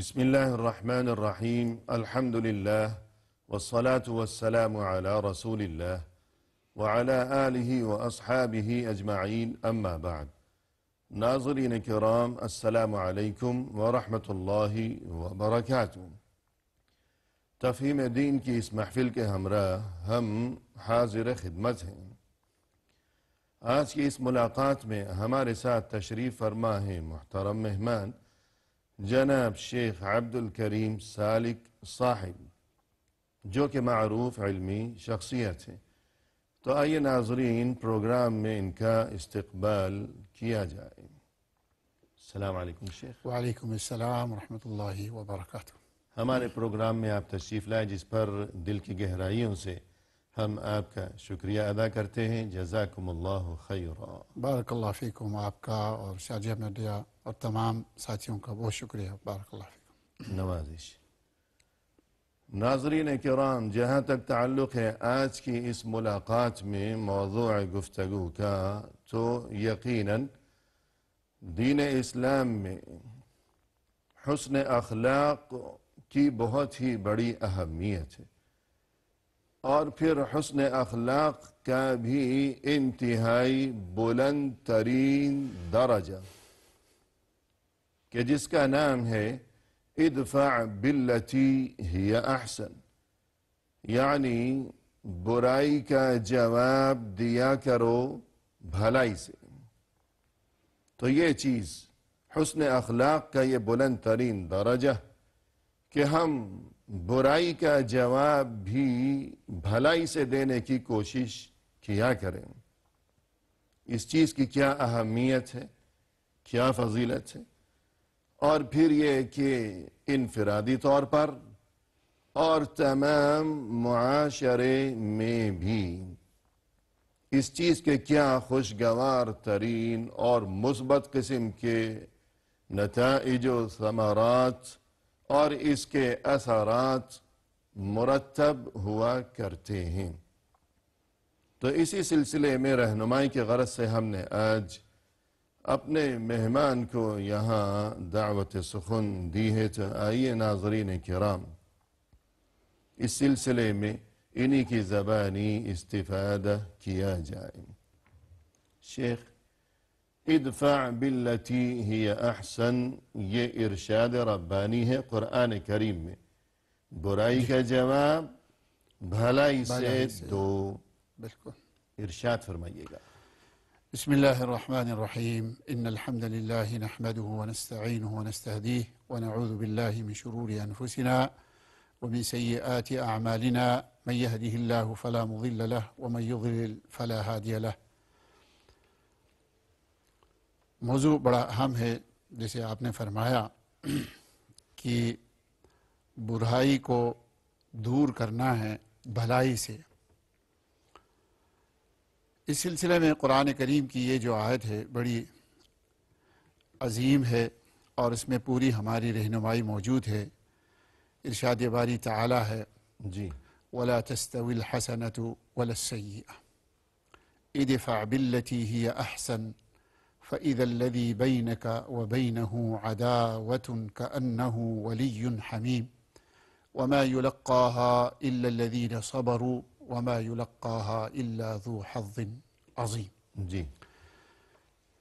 بسم الله الرحمن الرحيم الحمد لله والصلاة والسلام على رسول الله وعلى آله وأصحابه أجمعين أما بعد ناظرین کرام السلام علیکم ورحمۃ اللہ وبرکاتہ۔ تفہیم دین کی اس محفل کے ہمراہ ہم حاضر خدمت ہیں۔ آج کی اس ملاقات میں ہمارے ساتھ تشریف فرما ہے محترم مہمان جناب شیخ عبد الکریم سالک صاحب، جو کہ معروف علمی شخصیت ہیں۔ تو آئیے ناظرین پروگرام میں ان کا استقبال کیا جائے۔ السلام علیکم شیخ۔ وعلیکم السلام ورحمۃ اللہ وبرکاتہ۔ ہمارے پروگرام میں آپ تشریف لائے، جس پر دل کی گہرائیوں سے ہم آپ کا شکریہ ادا کرتے ہیں۔ جزاکم اللہ خیرا۔ بارک اللہ فیکم، آپ کا اور شاہ جی میڈیا اور تمام ساتھیوں کا بہت شکریہ۔ بارک اللہ فیکم۔ نوازش۔ ناظرین کرام، جہاں تک تعلق ہے آج کی اس ملاقات میں موضوع گفتگو کا، تو یقیناً دین اسلام میں حسن اخلاق کی بہت ہی بڑی اہمیت ہے، اور پھر حسن اخلاق کا بھی انتہائی بلند ترین درجہ کہ جس کا نام ہے ادفع باللتی ہی احسن، یعنی برائی کا جواب دیا کرو بھلائی سے۔ تو یہ چیز حسن اخلاق کا یہ بلند ترین درجہ کہ ہم برائی کا جواب بھی بھلائی سے دینے کی کوشش کیا کریں۔ اس چیز کی کیا اہمیت ہے، کیا فضیلت ہے، اور پھر یہ کہ انفرادی طور پر اور تمام معاشرے میں بھی اس چیز کے کیا خوشگوار ترین اور مثبت قسم کے نتائج و ثمرات اور اس کے اثرات مرتب ہوا کرتے ہیں۔ تو اسی سلسلے میں رہنمائی کے غرض سے ہم نے آج اپنے مہمان کو یہاں دعوت سخن دی ہے۔ تو آئیے ناظرین کرام اس سلسلے میں انہی کی زبانی استفادہ کیا جائے۔ شیخ، ادفع باللتی ہی احسن یہ ارشاد ربانی ہے قرآن کریم میں، برائی کا جواب بھلائی سے دو۔ بالکل۔ ارشاد فرمائیے گا۔ بسم اللہ الرحمن الرحیم، ان الحمد للہ نحمده ونستعینه ونستهدیه ونعوذ باللہ من شرور انفسنا ومن سیئات اعمالنا، من يهده الله فلا مضل له ومن يضلل فلا هادي له۔ موضوع بڑا اہم ہے، جیسے آپ نے فرمایا کہ برائی کو دور کرنا ہے بھلائی سے۔ اس سلسلے میں قرآن کریم کی یہ جو آیت ہے بڑی عظیم ہے، اور اس میں پوری ہماری رہنمائی موجود ہے۔ ارشاد باری تعالی ہے جی، وَلَا تَسْتَوِي الْحَسَنَةُ وَلَا السَّيِّئَةُ اِدْفَعْ بِالَّتِي هِيَ أَحْسَنُ فَإِذَا الَّذِي بَيْنَكَ وَبَيْنَهُ عَدَاوَةٌ كَأَنَّهُ وَلِيٌّ حَمِيمٌ وَمَا يُلَقَّاهَا إِلَّا الَّذِينَ صَبَرُوا وَمَا يُلَقَّاهَا إِلَّا ذُو حَظٍّ عَظِيمٍ۔ جی،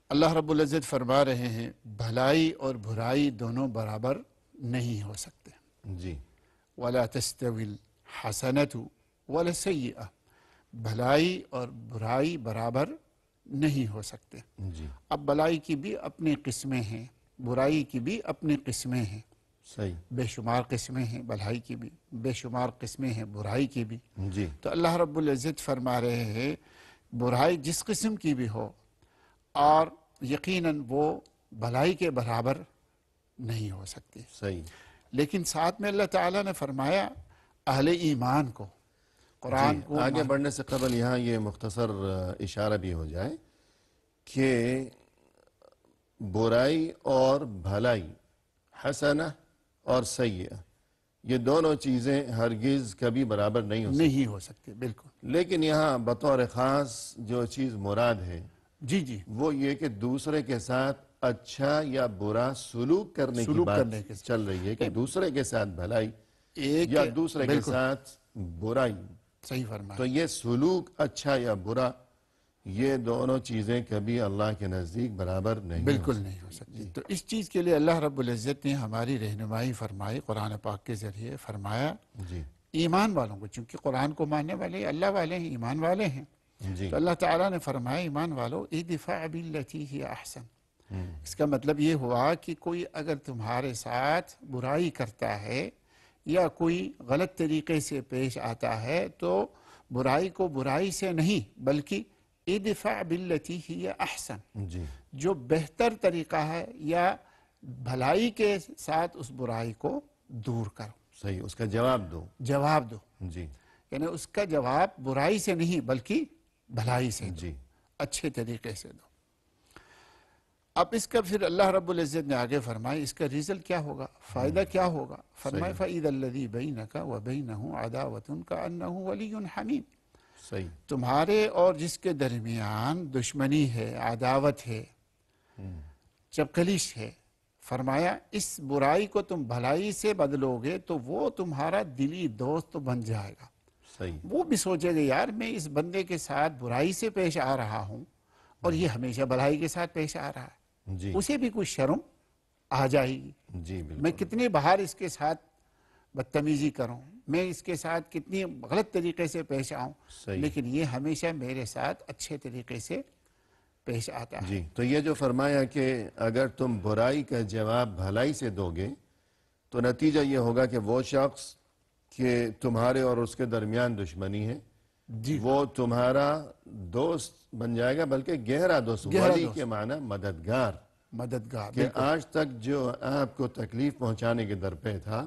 اللہ رب العزت فرما رہے ہیں بھلائی اور برائی دونوں برابر نہیں ہو سکتے۔ جی، وَلَا تَسْتَوِي الْحَسَنَةُ وَلَا السَّيِّئَةُ، بھلائی اور برائی برابر نہیں ہو سکتے۔ جی، اب بھلائی کی بھی اپنی قسمیں ہیں، برائی کی بھی اپنی قسمیں ہیں، صحیح، بے شمار قسمیں ہیں بھلائی کی بھی، بے شمار قسمیں ہیں برائی کی بھی۔ جی، تو اللہ رب العزت فرما رہے ہیں برائی جس قسم کی بھی ہو، اور یقیناً وہ بھلائی کے برابر نہیں ہو سکتی۔ صحیح، لیکن ساتھ میں اللہ تعالیٰ نے فرمایا اہل ایمان کو، قرآن جی۔ کو آگے بڑھنے سے قبل یہاں یہ مختصر اشارہ بھی ہو جائے کہ برائی اور بھلائی، حسنہ اور سیئہ، یہ دونوں چیزیں ہرگز کبھی برابر نہیں ہو سکتی۔ نہیں ہو سکتی، بالکل۔ لیکن یہاں بطور خاص جو چیز مراد ہے جی جی، وہ یہ کہ دوسرے کے ساتھ اچھا یا برا سلوک کرنے کی سلوک بات کرنے کے چل رہی ہے کہ دوسرے کے ساتھ بھلائی ایک یا دوسرے کے بالکل ساتھ برائی. صحیح فرمایا. تو یہ سلوک اچھا یا برا یہ دونوں چیزیں کبھی اللہ کے نزدیک برابر نہیں بالکل نہیں ہو سکتی. تو اس چیز کے لیے اللہ رب العزت نے ہماری رہنمائی فرمائی قرآن پاک کے ذریعے. فرمایا جی ایمان والوں کو، چونکہ قرآن کو ماننے والے اللہ والے ہیں، ایمان والے ہیں، جی تو اللہ تعالیٰ نے فرمایا ایمان والو ادفع باللتی ہی احسن. اس کا مطلب یہ ہوا کہ کوئی اگر تمہارے ساتھ برائی کرتا ہے یا کوئی غلط طریقے سے پیش آتا ہے تو برائی کو برائی سے نہیں بلکہ ادفع باللتی ہی احسن، جی جو بہتر طریقہ ہے یا بھلائی کے ساتھ اس برائی کو دور کرو، صحیح، اس کا جواب دو. جواب دو. جی یعنی اس کا جواب برائی سے نہیں بلکہ بھلائی سے دو، جی اچھے طریقے سے دو. اب اس کا پھر اللہ رب العزت نے آگے فرمایا اس کا ریزلٹ کیا ہوگا، فائدہ کیا ہوگا. فرمایا فَإِذَا الَّذِي بَيْنَكَ وَبَيْنَهُ عَدَاوَةٌ كَأَنَّهُ وَلِيٌّ حَمِيمٌ. صحیح. تمہارے اور جس کے درمیان دشمنی ہے، عداوت ہے، چپکلیش ہے، فرمایا اس برائی کو تم بھلائی سے بدلو گے تو وہ تمہارا دلی دوست بن جائے گا. صحیح. وہ بھی سوچے گا یار میں اس بندے کے ساتھ برائی سے پیش آ رہا ہوں اور یہ ہمیشہ بھلائی کے ساتھ پیش آ رہا ہے، جی اسے بھی کچھ شرم آ جائے گی. جی بالکل. میں کتنے بہار اس کے ساتھ بدتمیزی کروں، میں اس کے ساتھ کتنی غلط طریقے سے پیش آؤں، صحیح. لیکن یہ ہمیشہ میرے ساتھ اچھے طریقے سے پیش آتا ہے. جی تو یہ جو فرمایا کہ اگر تم برائی کا جواب بھلائی سے دو گے تو نتیجہ یہ ہوگا کہ وہ شخص کہ تمہارے اور اس کے درمیان دشمنی ہے جی وہ تمہارا دوست بن جائے گا، بلکہ گہرا دوست. گہرا ولی دوست. کے معنی مددگار، مددگار. کہ آج تک جو آپ کو تکلیف پہنچانے کے در پہ تھا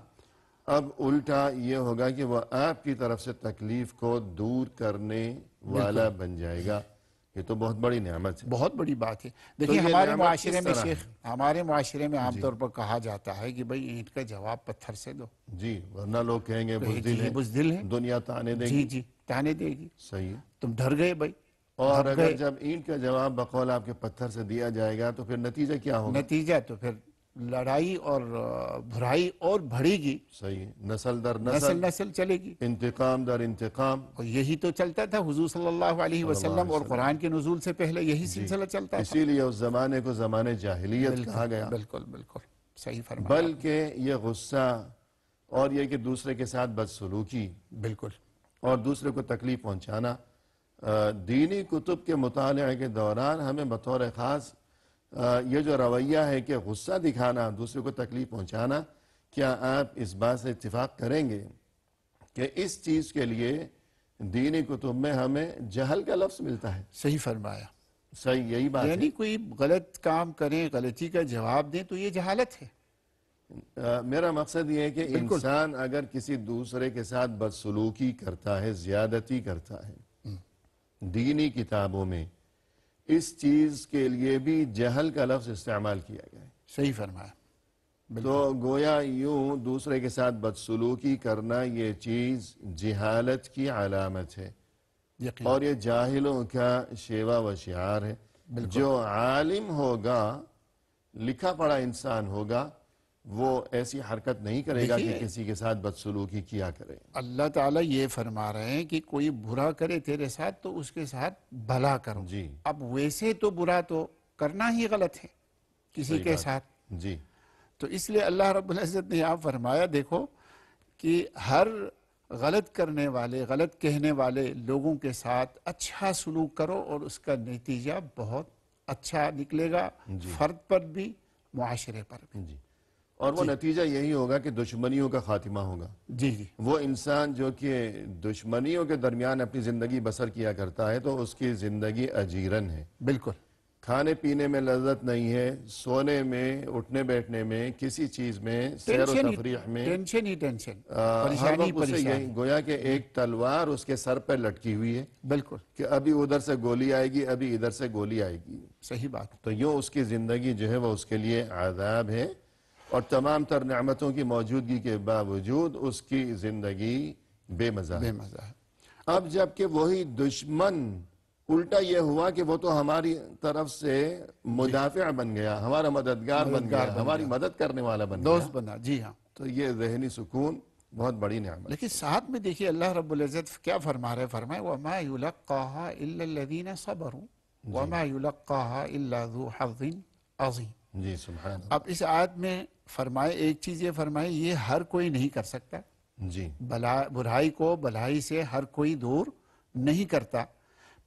اب الٹا یہ ہوگا کہ وہ آپ کی طرف سے تکلیف کو دور کرنے والا بن جائے گا. یہ تو بہت بڑی نعمت ہے. بہت بڑی بات ہے. دیکھیں یہ ہمارے نعمت معاشرے کس میں طرح شیخ، ہمارے معاشرے میں عام طور پر کہا جاتا ہے کہ بھئی اینٹ کا جواب پتھر سے دو. جی ورنہ لوگ کہیں گے بزدل یہ ہے، بزدل ہے، دنیا تانے دے جی گی. جی تانے دے گی، صحیح ہے. تم ڈر گئے بھئی. اور دب اگر گئے. جب اینٹ کا جواب بقول آپ کے پتھر سے دیا جائے گا تو پھر نتیجہ کیا ہوگا؟ نتیجہ تو پھر لڑائی اور برائی اور بڑھے گی، صحیح ہے. نسل در نسل نسل، نسل چلے گی. انتقام در انتقام. اور یہی تو چلتا تھا حضور صلی اللہ علیہ وسلم اور قرآن کے نزول سے پہلے یہی سلسلہ چلتا تھا. اسی لیے اس زمانے کو زمانے جاہلیت کہا گیا. بالکل بالکل صحیح فرمایا. بلکہ یہ غصہ اور یہ کہ دوسرے کے ساتھ بدسلوکی بالکل اور دوسرے کو تکلیف پہنچانا دینی کتب کے مطالعے کے دوران ہمیں بطور خاص یہ جو رویہ ہے کہ غصہ دکھانا، دوسرے کو تکلیف پہنچانا، کیا آپ اس بات سے اتفاق کریں گے کہ اس چیز کے لیے دینی کتب میں ہمیں جہل کا لفظ ملتا ہے؟ صحیح فرمایا. صحیح یہی بات ہے. یعنی کوئی غلط کام کریں، غلطی کا جواب دیں تو یہ جہالت ہے. میرا مقصد یہ ہے کہ انسان اگر کسی دوسرے کے ساتھ بدسلوکی کرتا ہے، زیادتی کرتا ہے، دینی کتابوں میں اس چیز کے لیے بھی جہل کا لفظ استعمال کیا گیا ہے. صحیح فرمایا. تو گویا یوں دوسرے کے ساتھ بدسلوکی کرنا یہ چیز جہالت کی علامت ہے یقین. اور یہ جاہلوں کا شیوا و شعار ہے. جو عالم ہوگا، لکھا پڑھا انسان ہوگا، وہ ایسی حرکت نہیں کرے گا کہ کسی کے ساتھ بدسلوکی کیا کرے. اللہ تعالیٰ یہ فرما رہے ہیں کہ کوئی برا کرے تیرے ساتھ تو اس کے ساتھ بھلا کرو. جی اب ویسے تو برا تو کرنا ہی غلط ہے کسی کے ساتھ. جی تو اس لیے اللہ رب العزت نے یہاں فرمایا دیکھو کہ ہر غلط کرنے والے، غلط کہنے والے لوگوں کے ساتھ اچھا سلوک کرو اور اس کا نتیجہ بہت اچھا نکلے گا، فرد پر بھی، معاشرے پر بھی. جی اور وہ نتیجہ یہی ہوگا کہ دشمنیوں کا خاتمہ ہوگا. جی جی وہ انسان جو کہ دشمنیوں کے درمیان اپنی زندگی بسر کیا کرتا ہے تو اس کی زندگی اجیرن ہے. بالکل. کھانے پینے میں لذت نہیں ہے، سونے میں، اٹھنے بیٹھنے میں، کسی چیز میں، سیر و تفریح میں ٹینشن ہی ٹینشن، ہر پریشانی وقت اسے یہی گویا کہ ایک تلوار اس کے سر پہ لٹکی ہوئی ہے بالکل کہ ابھی ادھر سے گولی آئے گی، ابھی ادھر سے گولی آئے گی. صحیح بات. تو یوں اس کی زندگی جو ہے وہ اس کے لیے عذاب ہے اور تمام تر نعمتوں کی موجودگی کے باوجود اس کی زندگی بے مزہ ہے. بے مزہ ہے. اب جب کہ وہی دشمن الٹا یہ ہوا کہ وہ تو ہماری طرف سے مدافع بن گیا، ہمارا مددگار بن گیا، ہماری مدد کرنے والا بن گیا، دوست بنا. جی ہاں. تو یہ ذہنی سکون بہت بڑی نعمت. لیکن ساتھ میں دیکھیے اللہ رب العزت کیا فرما رہے، فرمائے وَمَا يُلَقَّاهَا إِلَّا الَّذِينَ صَبَرُوا وَمَا يُلَقَّاهَا إِلَّا ذُو حَظٍّ عَظِيمٍ. جی سبحان اللہ. اب اس آیت میں فرمائے ایک چیز یہ فرمائے یہ ہر کوئی نہیں کر سکتا، جی برائی کو بھلائی سے ہر کوئی دور نہیں کرتا،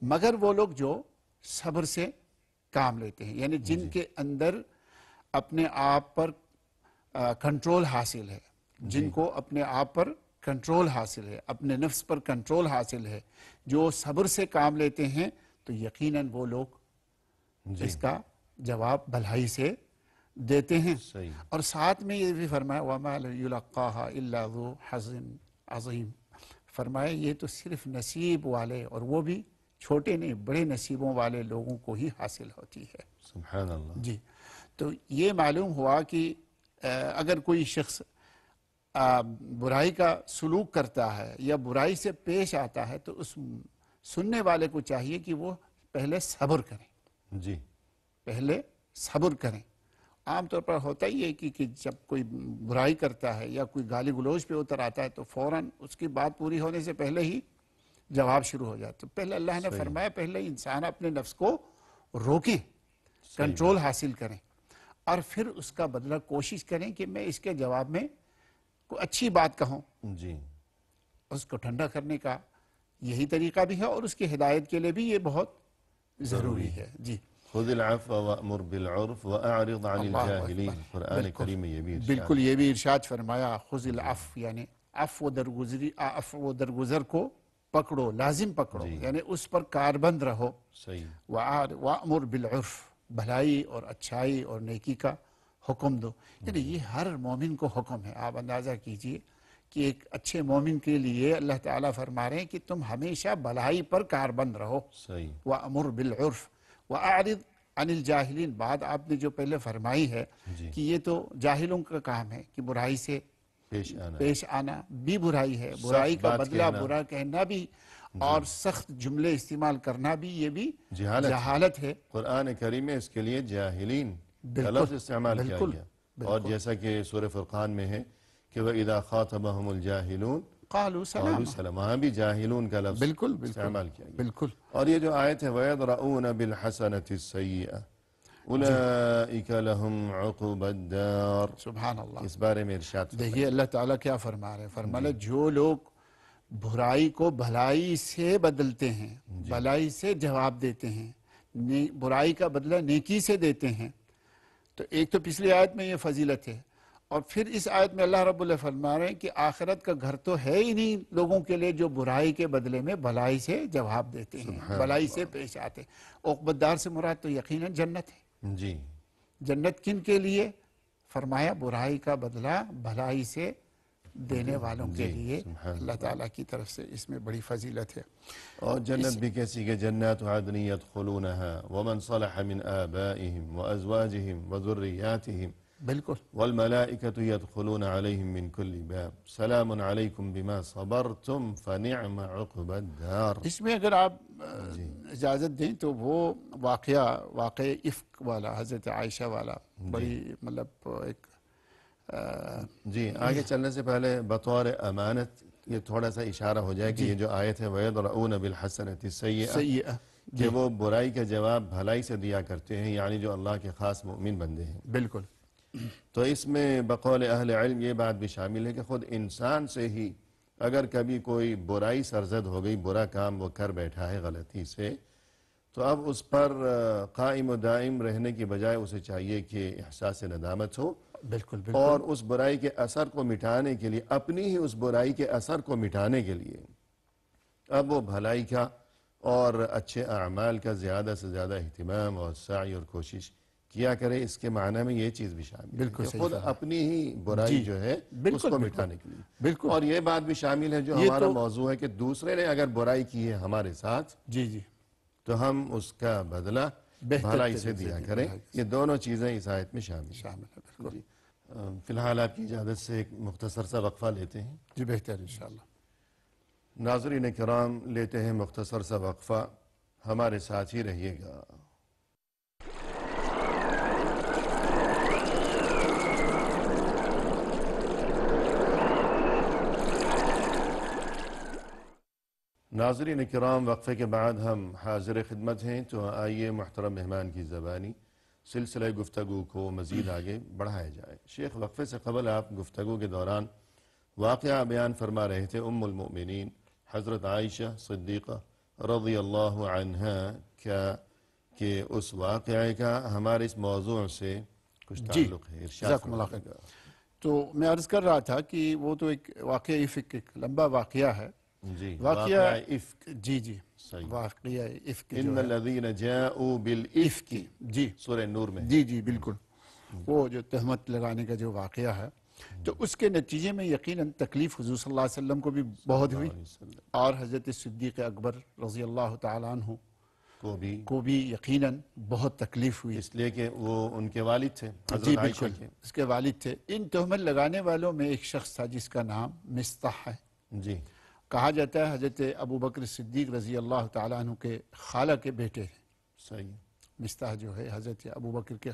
مگر وہ لوگ جو صبر سے کام لیتے ہیں، یعنی جن کے اندر اپنے آپ پر کنٹرول حاصل ہے، جن کو اپنے آپ پر کنٹرول حاصل ہے، اپنے نفس پر کنٹرول حاصل ہے، جو صبر سے کام لیتے ہیں، تو یقیناً وہ لوگ اس کا جواب بھلائی سے دیتے ہیں. صحیح. اور ساتھ میں یہ بھی فرمایا وَمَا يُلَقَّاهَا إِلَّا ذُو حَظٍّ عَظِيمٍ. فرمایا یہ تو صرف نصیب والے، اور وہ بھی چھوٹے نہیں بڑے نصیبوں والے لوگوں کو ہی حاصل ہوتی ہے. سبحان اللہ. جی. تو یہ معلوم ہوا کہ اگر کوئی شخص برائی کا سلوک کرتا ہے یا برائی سے پیش آتا ہے تو اس سننے والے کو چاہیے کہ وہ پہلے صبر کریں، جی پہلے صبر کریں. عام طور پر ہوتا ہی ہے کہ جب کوئی برائی کرتا ہے یا کوئی گالی گلوچ پہ اتر آتا ہے تو فوراً اس کی بات پوری ہونے سے پہلے ہی جواب شروع ہو جاتا. تو پہلے اللہ نے فرمایا پہلے انسان اپنے نفس کو روکیں، کنٹرول حاصل کریں، اور پھر اس کا بدلہ کوشش کریں کہ میں اس کے جواب میں کوئی اچھی بات کہوں. جی اس کو ٹھنڈا کرنے کا یہی طریقہ بھی ہے، اور اس کی ہدایت کے لیے بھی یہ بہت ضروری ہے. جی. خذ العفو وأمر بالعرف وأعرض عن الجاهلين. قرآن کریم میں یہ بھی ارشاد. بالکل یہ بھی ارشاد فرمایا خذ العفو، یعنی عفو و درگزر کو پکڑو، لازم پکڑو، یعنی اس پر کاربند رہو. صحیح. وَأْمُرْ بِالْعُرْفِ، بھلائی اور اچھائی اور نیکی کا حکم دو. یعنی یہ ہر مومن کو حکم ہے. آپ اندازہ کیجئے کہ ایک اچھے مومن کے لیے اللہ تعالیٰ فرما رہے ہیں کہ تم ہمیشہ بھلائی پر کاربند رہو. صحیح. وَأْمُرْ بِالْعُرْفِ وَأَعْرِضْ عَنِ الْجَاهِلِينَ. بات آپ نے جو پہلے فرمائی ہے کہ یہ تو جاہلوں کا کام ہے کہ برائی سے پیش آنا بھی برائی ہے، برائی کا بدلہ برا کہنا بھی، اور سخت جملے استعمال کرنا بھی، یہ بھی جہالت ہے. قرآن کریم میں اس کے لیے جاہلین کا لفظ استعمال کیا گیا. اور جیسا کہ سورہ فرقان میں ہے کہ وَإِذَا خَاطَبَهُمُ الْجَاهِلُونَ قالوا سلام. وہاں بھی جاہلون کا لفظ استعمال کیا گیا. بالکل. اور یہ جو آیت ہے وَيَدْرَؤُونَ بِالْحَسَنَةِ السَّيِّئَةِ اولئک لهم عقب الدار. سبحان اللہ. اس بارے میں ارشاد دیکھیے اللہ تعالیٰ کیا فرما رہے ہیں. فرمایا جو لوگ برائی کو بھلائی سے بدلتے ہیں، بھلائی سے جواب دیتے ہیں، برائی کا بدلہ نیکی سے دیتے ہیں. تو ایک تو پچھلی آیت میں یہ فضیلت ہے، اور پھر اس آیت میں اللہ رب اللہ فرما رہے ہیں کہ آخرت کا گھر تو ہے ہی نہیں لوگوں کے لیے جو برائی کے بدلے میں بھلائی سے جواب دیتے ہیں، بھلائی سے پیش آتے ہیں. عقبہ الدار سے مراد تو یقیناً جنت ہے. جی. جنت کن کے لیے؟ فرمایا برائی کا بدلہ بھلائی سے دینے والوں کے لیے. اللہ تعالیٰ کی طرف سے اس میں بڑی فضیلت ہے. اور جنت بھی کیسی کہ جنات عدن يدخلونها ومن صلح من آبائهم وأزواجهم وذرياتهم بالکل. والملائكة يدخلون عليهم من كل باب سلام عليكم بما صبرتم فنعم عقب الدار. اس میں اگر آپ اجازت دیں تو وہ واقع افک والا، حضرت عائشہ والا، بڑی مطلب ایک جی آگے چلنے سے پہلے بطور امانت یہ تھوڑا سا اشارہ ہو جائے کہ یہ جو آیت ہے وَيَدْرَؤُونَ بِالْحَسَنَةِ السَّيِّئَةِ کہ وہ برائی کا جواب بھلائی سے دیا کرتے ہیں، یعنی جو اللہ کے خاص مؤمن بندے ہیں. بالکل. تو اس میں بقول اہل علم یہ بات بھی شامل ہے کہ خود انسان سے ہی اگر کبھی کوئی برائی سرزد ہو گئی، برا کام وہ کر بیٹھا ہے غلطی سے، تو اب اس پر قائم و دائم رہنے کی بجائے اسے چاہیے کہ احساس ندامت ہو. بالکل. اور اس برائی کے اثر کو مٹانے کے لیے، اپنی ہی اس برائی کے اثر کو مٹانے کے لیے اب وہ بھلائی کا اور اچھے اعمال کا زیادہ سے زیادہ اہتمام اور سعی اور کوشش کیا کرے. اس کے معنی میں یہ چیز بھی شامل ہے کہ خود اپنی ہی برائی جو ہے اس کو مٹانے کے لیے. بالکل. اور یہ بات بھی شامل ہے جو ہمارا موضوع ہے کہ دوسرے نے اگر برائی کی ہے ہمارے ساتھ تو ہم اس کا بدلہ بھلائی سے دیا کریں. یہ دونوں چیزیں اس آیت میں شامل ہیں. فی الحال آپ کی اجازت سے ایک مختصر سا وقفہ لیتے ہیں. جی بہتر انشاءاللہ. ناظرین کرام لیتے ہیں مختصر سا وقفہ. ہمارے ساتھ ہی رہیے گا۔ ناظرین کرام، وقفے کے بعد ہم حاضر خدمت ہیں، تو آئیے محترم مہمان کی زبانی سلسلہ گفتگو کو مزید آگے بڑھایا جائے۔ شیخ، وقفے سے قبل آپ گفتگو کے دوران واقعہ بیان فرما رہے تھے ام المؤمنین حضرت عائشہ صدیقہ رضی اللہ عنہا کہ اس واقعے کا ہمارے اس موضوع سے کچھ تعلق ہے۔ ارشاد جزاکم اللہ خیر۔ فرمائیے گا۔ تو میں عرض کر رہا تھا کہ وہ تو ایک واقعہ افک، ایک لمبا واقعہ ہے۔ جی، واقعہ افک۔ جی جی صحیح۔ واقعہ افک جو ان ہے الذین جاؤوا بالافک، جی سورہ نور میں۔ جی جی بالکل، وہ جو تہمت لگانے کا جو واقعہ ہے، تو اس کے نتیجے میں یقیناً تکلیف حضور صلی اللہ علیہ وسلم کو بھی بہت ہوئی، اور حضرت صدیق اکبر رضی اللہ تعالیٰ عنہ کو بھی یقیناً بہت تکلیف ہوئی، اس لیے کہ وہ ان کے والد تھے، جی حضرت عائشہ بالکل کے۔ اس کے والد تھے۔ ان تہمت لگانے والوں میں ایک شخص تھا جس کا نام مصطح ہے۔ جی، کہا جاتا ہے حضرت ابو بکر صدیق رضی اللہ تعالیٰ عنہ کے خالہ کے بیٹے ہیں۔ صحیح۔ مصطح جو ہے حضرت ابو بکر کے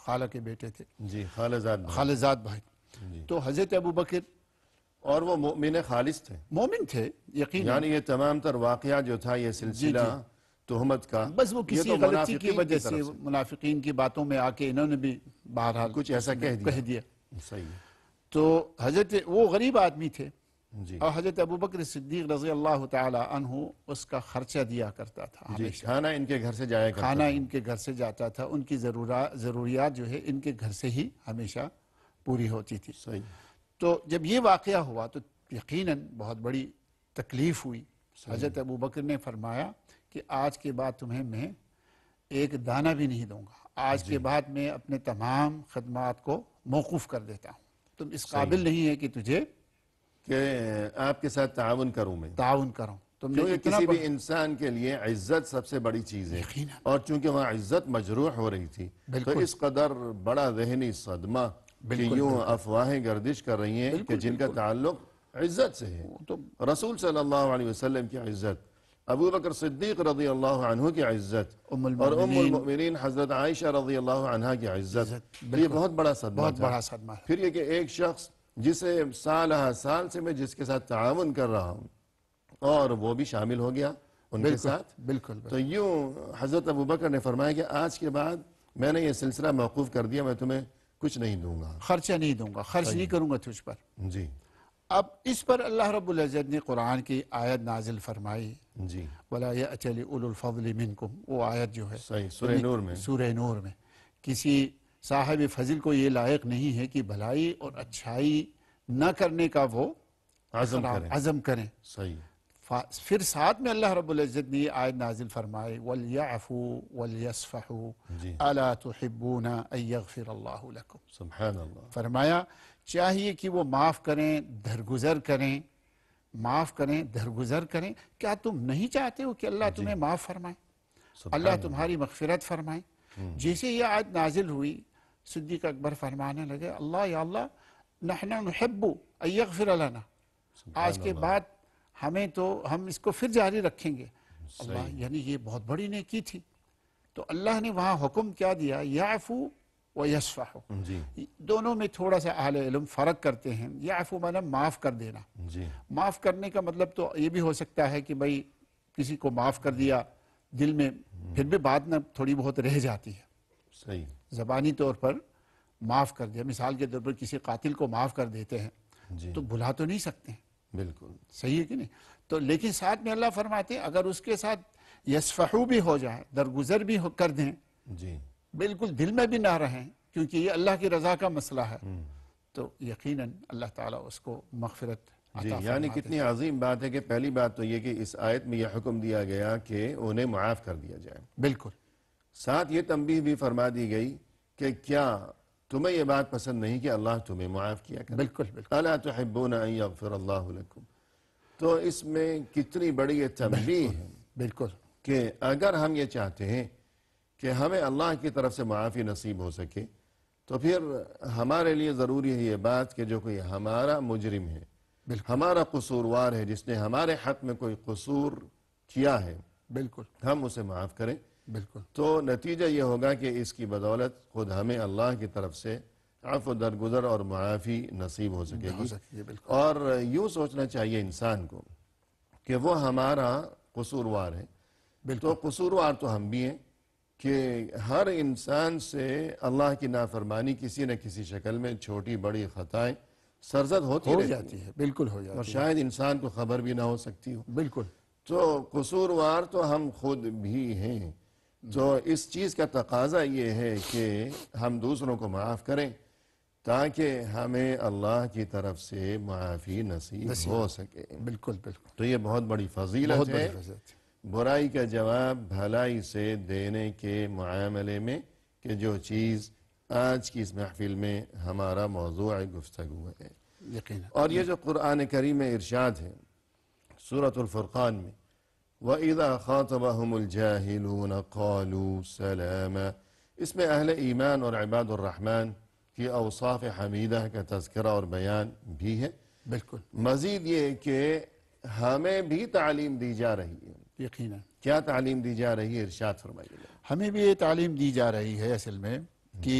خالہ کے بیٹے تھے، جی، خالزاد بھائی۔ خالزاد بھائی۔ جی، تو حضرت ابو بکر اور وہ مؤمن خالص تھے، مومن تھے یقیناً، یعنی یہ تمام تر واقعہ جو تھا یہ سلسلہ تہمت کا، بس وہ یہ کسی تو غلطی کی منافقین وجہ طرف سے منافقین کی باتوں میں آ کے انہوں نے بھی بہرحال کچھ ایسا کہہ دیا۔ صحیح ہے۔ تو حضرت وہ غریب آدمی تھے، جی اور حضرت ابو بکر صدیق رضی اللہ تعالی عنہ اس کا خرچہ دیا کرتا تھا جی، ہمیشہ، کھانا ان کے گھر سے جایا کرتا کھانا تھا۔ ان کے گھر سے جاتا تھا، ان کی ضروریات جو ہے ان کے گھر سے ہی ہمیشہ پوری ہوتی تھی۔ صحیح۔ تو جب یہ واقعہ ہوا تو یقیناً بہت بڑی تکلیف ہوئی۔ حضرت ابو بکر نے فرمایا کہ آج کے بعد تمہیں میں ایک دانہ بھی نہیں دوں گا، آج کے بعد میں اپنے تمام خدمات کو موقوف کر دیتا ہوں، تم اس قابل نہیں ہے کہ تجھے کہ آپ کے ساتھ تعاون کروں میں، تعاون کروں۔ تم نے کیونکہ اتنا کسی بھی انسان کے لیے عزت سب سے بڑی چیز ہے، یقیناً اور چونکہ وہاں عزت مجروح ہو رہی تھی تو اس قدر بڑا ذہنی صدمہ کہ یوں افواہیں گردش کر رہی ہیں کہ جن کا تعلق عزت سے ہے، تو رسول صلی اللہ علیہ وسلم کی عزت، ابو بکر صدیق رضی اللہ عنہ کی عزت، اور ام المؤمنین حضرت عائشہ رضی اللہ عنہ کی عزت، یہ بہت بڑا صدمہ بہت تھا۔ بڑا صدمہ ہے۔ پھر یہ کہ ایک شخص جسے سال سے میں جس کے ساتھ تعاون کر رہا ہوں اور وہ بھی شامل ہو گیا ان کے ساتھ، بالکل تو یوں حضرت ابو بکر نے فرمایا کہ آج کے بعد میں نے یہ سلسلہ موقوف کر دیا، میں تمہیں کچھ نہیں دوں گا، خرچہ نہیں دوں گا، خرچ نہیں کروں گا تجھ پر۔ جی اب اس پر اللہ رب العزت نے قرآن کی آیت نازل فرمائی، جی، وَلَا يَأْتَلِ أُولُو الْفَضْلِ مِنْكُمْ، وہ آیت جو ہے صحیح، سورہ نور میں۔ سورہ نور میں، کسی صاحب فضل کو یہ لائق نہیں ہے کہ بھلائی اور اچھائی نہ کرنے کا وہ عزم کریں۔ صحیح۔ پھر ساتھ میں اللہ رب العزت نے یہ آیت نازل فرمائے وَلْيَعْفُوا وَلْيَصْفَحُوا أَلَا تُحِبُّونَ أَن يَغْفِرَ اللَّهُ لَكُمْ، سبحان اللہ۔ فرمایا چاہیے کہ وہ معاف کریں، درگزر کریں، معاف کریں، درگزر کریں۔ کیا تم نہیں چاہتے ہو کہ اللہ تمہیں معاف فرمائے، اللہ تمہاری مغفرت فرمائے؟ جیسے یہ آیت نازل ہوئی، صدیق اکبر فرمانے لگے اللہ یا اللہ نحن نحب ان یغفر لنا، آج کے بعد ہمیں تو ہم اس کو پھر جاری رکھیں گے۔ اللہ، یعنی یہ بہت بڑی نیکی تھی۔ تو اللہ نے وہاں حکم کیا دیا، یعفو و یصفحو، جی دونوں میں تھوڑا سا اہل علم فرق کرتے ہیں۔ یعفو مانا معاف کر دینا، جی، معاف کرنے کا مطلب تو یہ بھی ہو سکتا ہے کہ بھئی کسی کو معاف کر دیا، دل میں پھر بھی بات نہ تھوڑی بہت رہ جاتی ہے، صحیح، زبانی طور پر معاف کر دیا، مثال کے طور پر کسی قاتل کو معاف کر دیتے ہیں جی، تو بھلا تو نہیں سکتے، بالکل صحیح ہے کہ نہیں؟ تو لیکن ساتھ میں اللہ فرماتے ہیں اگر اس کے ساتھ یصفحو بھی ہو جائے، درگزر بھی کر دیں، جی، بالکل دل میں بھی نہ رہیں، کیونکہ یہ اللہ کی رضا کا مسئلہ ہے، تو یقیناً اللہ تعالیٰ اس کو مغفرت جی، عطا یعنی فرماتے کتنی عظیم بات ہے کہ پہلی بات تو یہ کہ اس آیت میں یہ حکم دیا گیا کہ انہیں معاف کر دیا جائے، بالکل، ساتھ یہ تنبیہ بھی فرما دی گئی کہ کیا تمہیں یہ بات پسند نہیں کہ اللہ تمہیں معاف کیا کرے، بالکل بالکل الا تحبون ان یغفر اللہ لکم۔ تو اس میں کتنی بڑی یہ تنبیہ ہے بالکل کہ اگر ہم یہ چاہتے ہیں کہ ہمیں اللہ کی طرف سے معافی نصیب ہو سکے تو پھر ہمارے لیے ضروری ہے یہ بات کہ جو کوئی ہمارا مجرم ہے، ہمارا قصوروار ہے، جس نے ہمارے حق میں کوئی قصور کیا ہے، بالکل ہم اسے معاف کریں، بالکل تو نتیجہ یہ ہوگا کہ اس کی بدولت خود ہمیں اللہ کی طرف سے عفو درگزر اور معافی نصیب ہو سکے ہو گی۔ سکتی ہے، بالکل اور یوں سوچنا چاہیے انسان کو کہ وہ ہمارا قصوروار ہے، تو قصوروار تو ہم بھی ہیں کہ ہر انسان سے اللہ کی نافرمانی کسی نہ کسی شکل میں چھوٹی بڑی خطائیں سرزد ہوتی ہو رہتی جاتی ہے، بالکل ہو اور جاتی ہے، شاید انسان کو خبر بھی نہ ہو سکتی ہو، بالکل تو قصوروار تو ہم خود بھی ہیں۔ تو اس چیز کا تقاضا یہ ہے کہ ہم دوسروں کو معاف کریں تاکہ ہمیں اللہ کی طرف سے معافی نصیب ہو سکے۔ بالکل بالکل تو یہ بہت بڑی فضیلت بہت ہے بڑی فضیلت ہے۔ برائی کا جواب بھلائی سے دینے کے معاملے میں، کہ جو چیز آج کی اس محفل میں ہمارا موضوع گفتگو ہے۔ یقینا اور یہ جو قرآن کریم میں ارشاد ہے سورۃ الفرقان میں، وَإِذَا خَاطَبَهُمُ الْجَاهِلُونَ قَالُوا سَلَامًا، اس میں اہل ایمان اور عباد الرحمن کی اوصاف حمیدہ کا تذکرہ اور بیان بھی ہے۔ بالکل مزید یہ کہ ہمیں بھی تعلیم دی جا رہی ہے۔ یقینا کیا تعلیم دی جا رہی ہے؟ ارشاد فرمائیے گا۔ ہمیں بھی یہ تعلیم دی جا رہی ہے اصل میں کہ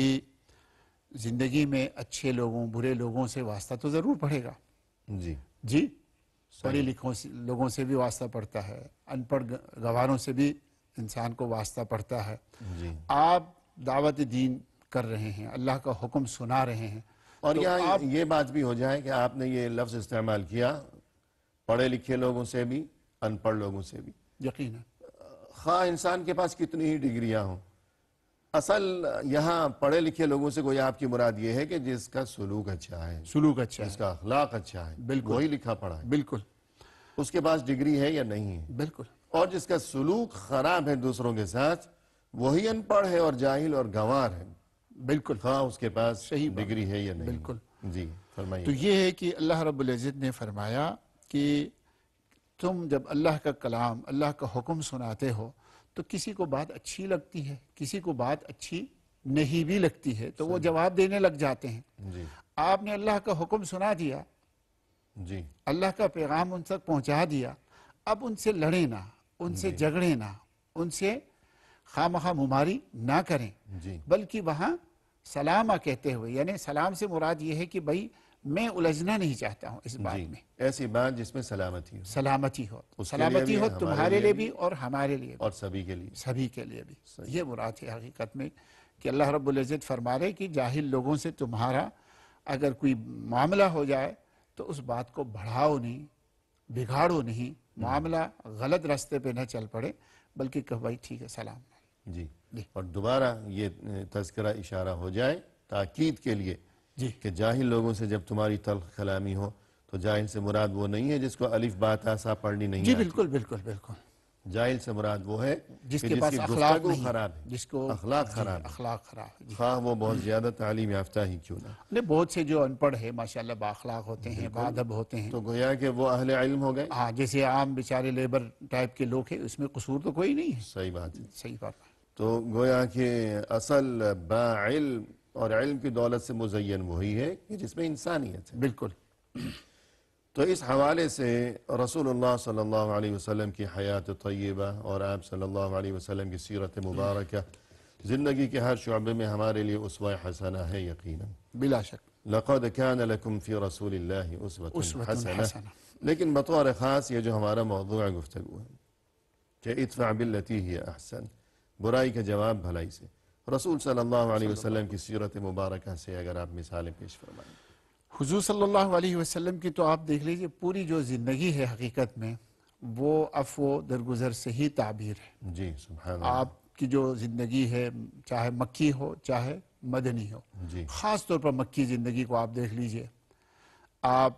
زندگی میں اچھے لوگوں برے لوگوں سے واسطہ تو ضرور پڑے گا، جی جی پڑھے لکھوں لوگوں سے بھی واسطہ پڑتا ہے، ان پڑھ گواروں سے بھی انسان کو واسطہ پڑتا ہے۔ جی آپ دعوت دین کر رہے ہیں، اللہ کا حکم سنا رہے ہیں، اور تو یہاں آپ یہ بات بھی ہو جائے کہ آپ نے یہ لفظ استعمال کیا پڑھے لکھے لوگوں سے بھی ان پڑھ لوگوں سے بھی، یقینا خواہ انسان کے پاس کتنی ہی ڈگریاں ہوں، اصل یہاں پڑھے لکھے لوگوں سے کوئی آپ کی مراد یہ ہے کہ جس کا سلوک اچھا ہے، سلوک اچھا جس ہے، کا اخلاق اچھا ہے، بالکل وہی لکھا پڑھا ہے، بالکل اس کے پاس ڈگری ہے یا نہیں ہے۔ بالکل اور جس کا سلوک خراب ہے دوسروں کے ساتھ، وہی ان پڑھ ہے اور جاہل اور گنوار ہے، بالکل خواہ اس کے پاس صحیح بات، ڈگری ہے یا نہیں۔ بالکل۔ جی فرمائیے۔ تو یہ ہے کہ اللہ رب العزت نے فرمایا کہ تم جب اللہ کا کلام اللہ کا حکم سناتے ہو تو کسی کو بات اچھی لگتی ہے، کسی کو بات اچھی نہیں بھی لگتی ہے، تو وہ جواب دینے لگ جاتے ہیں۔ جی آپ نے اللہ کا حکم سنا دیا، جی اللہ کا پیغام ان تک پہنچا دیا، اب ان سے لڑیں نہ، ان سے جھگڑیں نہ، ان سے خواہ مماری نہ کریں، جی بلکہ وہاں سلامہ کہتے ہوئے، یعنی سلام سے مراد یہ ہے کہ بھائی میں الجھنا نہیں چاہتا ہوں اس بات جی میں، ایسی بات جس میں سلامتی ہو، سلامتی ہو، اس کے لیے سلامتی بھی، ہو ہمارے تمہارے لیے لیے بھی بھی اور ہمارے لیے بھی، اور سبھی کے لیے۔ سبھی کے لیے بھی۔ یہ مراد ہے حقیقت میں کہ اللہ رب العزت فرما رہے کہ جاہل لوگوں سے تمہارا اگر کوئی معاملہ ہو جائے تو اس بات کو بڑھاؤ نہیں، بگاڑو نہیں، معاملہ غلط راستے پہ نہ چل پڑے، بلکہ کہ بھائی ٹھیک ہے سلام۔ جی اور دوبارہ یہ تذکرہ اشارہ ہو جائے تاکید کے لیے جی کہ جاہل لوگوں سے جب تمہاری تلخ کلامی ہو تو جاہل سے مراد وہ نہیں ہے جس کو الف با تا سا پڑھنی نہیں جی آتی۔ بالکل بالکل بالکل، جاہل سے مراد وہ ہے جس کہ کے جس پاس کی اخلاق گفتگو نہیں، خراب ہے، جس کو اخلاق جی خراب ہے، اخلاق خراب ہے، جی خواہ وہ بہت زیادہ تعلیم یافتہ ہی کیوں نہ۔ نہیں بہت سے جو ان پڑھ ہے ماشاءاللہ با اخلاق ہوتے ہیں، با ادب ہوتے ہیں، تو گویا کہ وہ اہل علم ہو گئے۔ ہاں جیسے عام بیچارے لیبر ٹائپ کے لوگ ہیں، اس میں قصور تو کوئی نہیں ہے، صحیح بات ہے۔ صحیح بات ہے۔ تو گویا کہ اصل با علم اور علم کی دولت سے مزین وہی ہے کہ جس میں انسانیت ہے۔ بالکل تو اس حوالے سے رسول اللہ صلی اللہ علیہ وسلم کی حیات طیبہ اور آپ صلی اللہ علیہ وسلم کی سیرت مبارکہ زندگی کے ہر شعبے میں ہمارے لیے اسوہ حسنہ ہے یقیناً۔ بلا شک لقد كان لكم في رسول اللہ اسوة حسنہ، حسنہ، لیکن بطور خاص یہ جو ہمارا موضوع گفتگو ہے کہ ادفع باللتی ہی احسن، برائی کا جواب بھلائی سے، رسول صلی اللہ علیہ وسلم کی سیرت مبارکہ سے اگر آپ مثالیں پیش فرمائیں۔ حضور صلی اللہ علیہ وسلم کی تو آپ دیکھ لیجئے پوری جو زندگی ہے حقیقت میں وہ عفو درگزر سے ہی تعبیر ہے۔ جی سبحان اللہ۔ آپ کی جو زندگی ہے چاہے مکی ہو چاہے مدنی ہو، جی خاص طور پر مکی زندگی کو آپ دیکھ لیجئے، آپ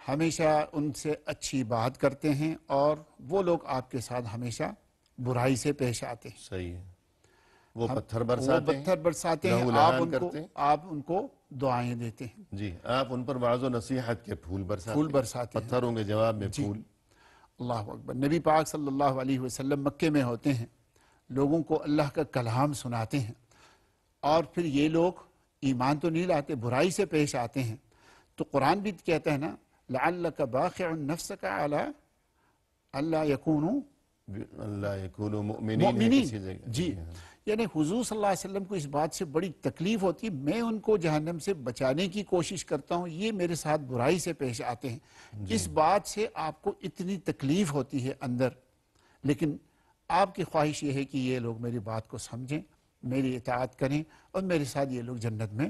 ہمیشہ ان سے اچھی بات کرتے ہیں اور وہ لوگ آپ کے ساتھ ہمیشہ برائی سے پیش آتے ہیں، صحیح ہے، وہ پتھر وہ برساتے ہیں، پتھر برساتے ہیں، لہو لہان کرتے ہیں۔ آپ ان کو دعائیں دیتے ہیں، جی آپ ان پر وعظ و نصیحت کے پھول برساتے پھول ہیں، برساتے ہیں۔ پتھروں کے جواب میں جی پھول۔ اللہ اکبر۔ نبی پاک صلی اللہ علیہ وسلم مکے میں ہوتے ہیں، لوگوں کو اللہ کا کلام سناتے ہیں، اور پھر یہ لوگ ایمان تو نہیں لاتے، برائی سے پیش آتے ہیں، تو قرآن بھی کہتا ہے نا لعلک باخع نفسک علی الا یکونوا اللہ یکونوا مؤمنین ہے کسی جگہ جی یعنی حضور صلی اللہ علیہ وسلم کو اس بات سے بڑی تکلیف ہوتی ہے، میں ان کو جہنم سے بچانے کی کوشش کرتا ہوں، یہ میرے ساتھ برائی سے پیش آتے ہیں، اس بات سے آپ کو اتنی تکلیف ہوتی ہے اندر، لیکن آپ کی خواہش یہ ہے کہ یہ لوگ میری بات کو سمجھیں، میری اطاعت کریں اور میرے ساتھ یہ لوگ جنت میں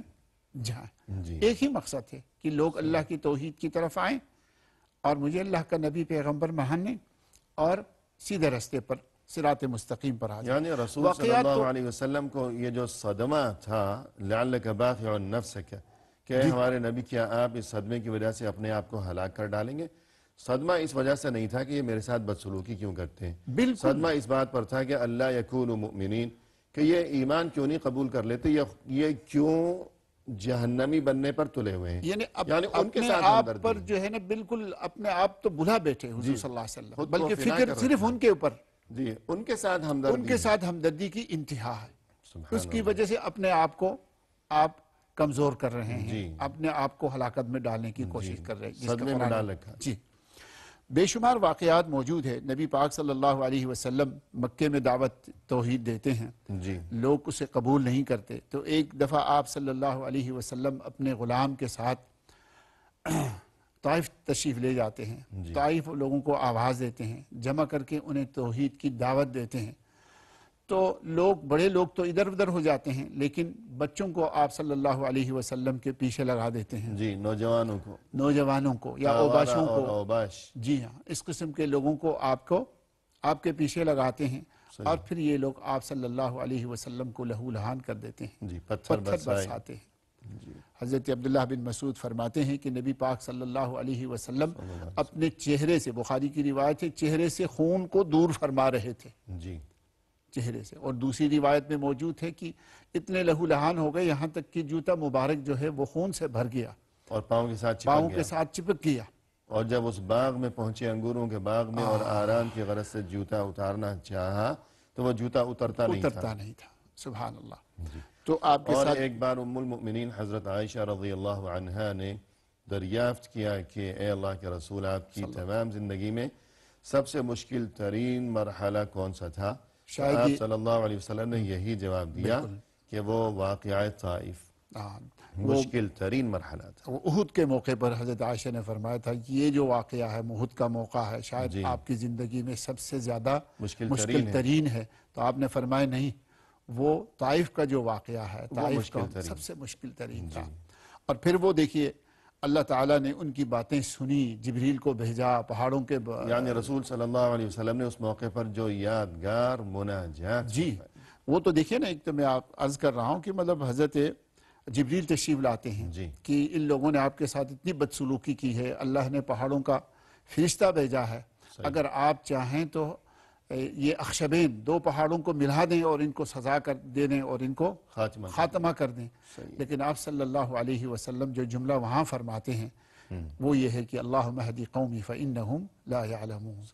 جائیں۔ جی ایک ہی مقصد ہے کہ لوگ اللہ کی توحید کی طرف آئیں اور مجھے اللہ کا نبی پیغمبر مانیں اور سیدھے راستے پر صراط مستقیم پر آ جائیں۔ یعنی رسول صلی اللہ علیہ وسلم کو یہ جو صدمہ تھا لعلک باخع نفسک کہ ہمارے نبی کیا آپ اس صدمے کی وجہ سے اپنے آپ کو ہلاک کر ڈالیں گے، صدمہ اس وجہ سے نہیں تھا کہ یہ میرے ساتھ بدسلوکی کیوں کرتے ہیں، بالکل صدمہ اس بات پر تھا کہ اللہ یکونوا مؤمنین کہ یہ ایمان کیوں نہیں قبول کر لیتے، یہ کیوں جہنمی بننے پر تلے ہوئے ہیں، یعنی ان کے اپنے ساتھ آپ ہمدردی پر جو ہے نا بالکل اپنے آپ تو بھلا بیٹھے حضور صلی اللہ علیہ وسلم، خود کو بلکہ فنا فکر کر صرف رکھا۔ ان کے اوپر، جی ان کے ساتھ ان ہمدردی کے ساتھ ہمدردی کی انتہا ہے، سبحان اس کی وجہ سے اپنے آپ کو آپ کمزور کر رہے ہیں، جی اپنے آپ کو ہلاکت میں ڈالنے کی کوشش کر رہے ہیں، جس کا صدمے میں قرآن ڈال رکھا۔ جی بے شمار واقعات موجود ہے۔ نبی پاک صلی اللہ علیہ وسلم مکے میں دعوت توحید دیتے ہیں، جی لوگ اسے قبول نہیں کرتے، تو ایک دفعہ آپ صلی اللہ علیہ وسلم اپنے غلام کے ساتھ طائف تشریف لے جاتے ہیں، طائف لوگوں کو آواز دیتے ہیں، جمع کر کے انہیں توحید کی دعوت دیتے ہیں، تو بڑے لوگ تو ادھر ادھر ہو جاتے ہیں، لیکن بچوں کو آپ صلی اللہ علیہ وسلم کے پیچھے لگا دیتے ہیں، جی نوجوانوں کو نوجوانوں کو یا آوارہ اوباشوں اور کو، اوباش جی ہاں اس قسم کے لوگوں کو آپ کے پیچھے لگاتے ہیں، اور پھر یہ لوگ آپ صلی اللہ علیہ وسلم کو لہو لہان کر دیتے ہیں، جی پتھر برسائے برساتے ہیں۔ حضرت عبداللہ بن مسعود فرماتے ہیں کہ نبی پاک صلی اللہ علیہ وسلم اپنے چہرے سے، بخاری کی روایت ہے، چہرے سے خون کو دور فرما رہے تھے، جی چہرے سے، اور دوسری روایت میں موجود ہے کہ اتنے لہو لہان ہو گئے یہاں تک کہ جوتا مبارک جو ہے وہ خون سے بھر گیا، اور پاؤں کے ساتھ پاؤں چپک کے گیا، ساتھ چپک گیا، اور جب اس باغ میں پہنچے انگوروں کے باغ میں اور آرام کی غرض سے جوتا اتارنا چاہا تو وہ جوتا اترتا نہیں تھا۔ سبحان اللہ۔ تو آپ کے اور ساتھ ایک بار ام المؤمنین حضرت عائشہ رضی اللہ عنہا نے دریافت کیا کہ اے اللہ کے رسول آپ کی تمام زندگی میں سب سے مشکل ترین مرحلہ کون سا تھا؟ شاید آپ صلی اللہ علیہ وسلم نے یہی جواب دیا کہ وہ واقعہ طائف مشکل ترین مرحلہ تھا۔ احد کے موقع پر حضرت عائشہ نے فرمایا تھا یہ جو واقعہ ہے احد کا موقع ہے شاید آپ کی زندگی میں سب سے زیادہ مشکل ترین ہے، تو آپ نے فرمایا نہیں، وہ طائف کا جو واقعہ ہے طائف کا سب سے مشکل ترین تھا۔ اور پھر وہ دیکھیے اللہ تعالیٰ نے ان کی باتیں سنی، جبریل کو بھیجا، پہاڑوں کے یعنی رسول صلی اللہ علیہ وسلم نے اس موقع پر جو یادگار مناجات جی وہ تو دیکھیے نا، ایک تو میں عرض کر رہا ہوں کہ مطلب حضرت جبریل تشریف لاتے ہیں کہ ان لوگوں نے آپ کے ساتھ اتنی بدسلوکی کی ہے، اللہ نے پہاڑوں کا فرشتہ بھیجا ہے، اگر آپ چاہیں تو یہ اخشبین دو پہاڑوں کو ملا دیں اور ان کو سزا کر دے دیں اور ان کو خاتمہ کر دیں، لیکن آپ صلی اللہ علیہ وسلم جو جملہ وہاں فرماتے ہیں وہ یہ ہے کہ اللہم اہدی قومی فإنہم لا یعلمون۔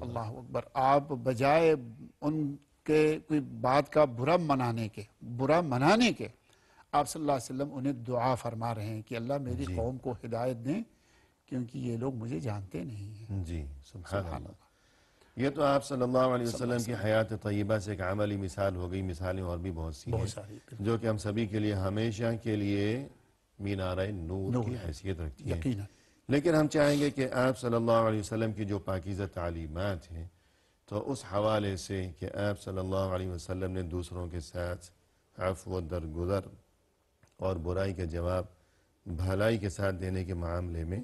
اللہ اکبر۔ آپ بجائے ان کے کوئی بات کا برا منانے کے آپ صلی اللہ علیہ وسلم انہیں دعا فرما رہے ہیں کہ اللہ میری قوم کو ہدایت دیں کیونکہ یہ لوگ مجھے جانتے نہیں ہیں۔ جی سبحان اللہ۔ یہ تو آپ صلی اللہ علیہ وسلم کی حیات طیبہ سے ایک عملی مثال ہو گئی، مثالیں اور بھی بہت سی ہیں جو کہ ہم سبھی کے لیے ہمیشہ کے لیے مینارہ نور کی حیثیت رکھتی ہیں۔ لیکن ہم چاہیں گے کہ آپ صلی اللہ علیہ وسلم کی جو پاکیزہ تعلیمات ہیں تو اس حوالے سے کہ آپ صلی اللہ علیہ وسلم نے دوسروں کے ساتھ عفو و درگزر اور برائی کا جواب بھلائی کے ساتھ دینے کے معاملے میں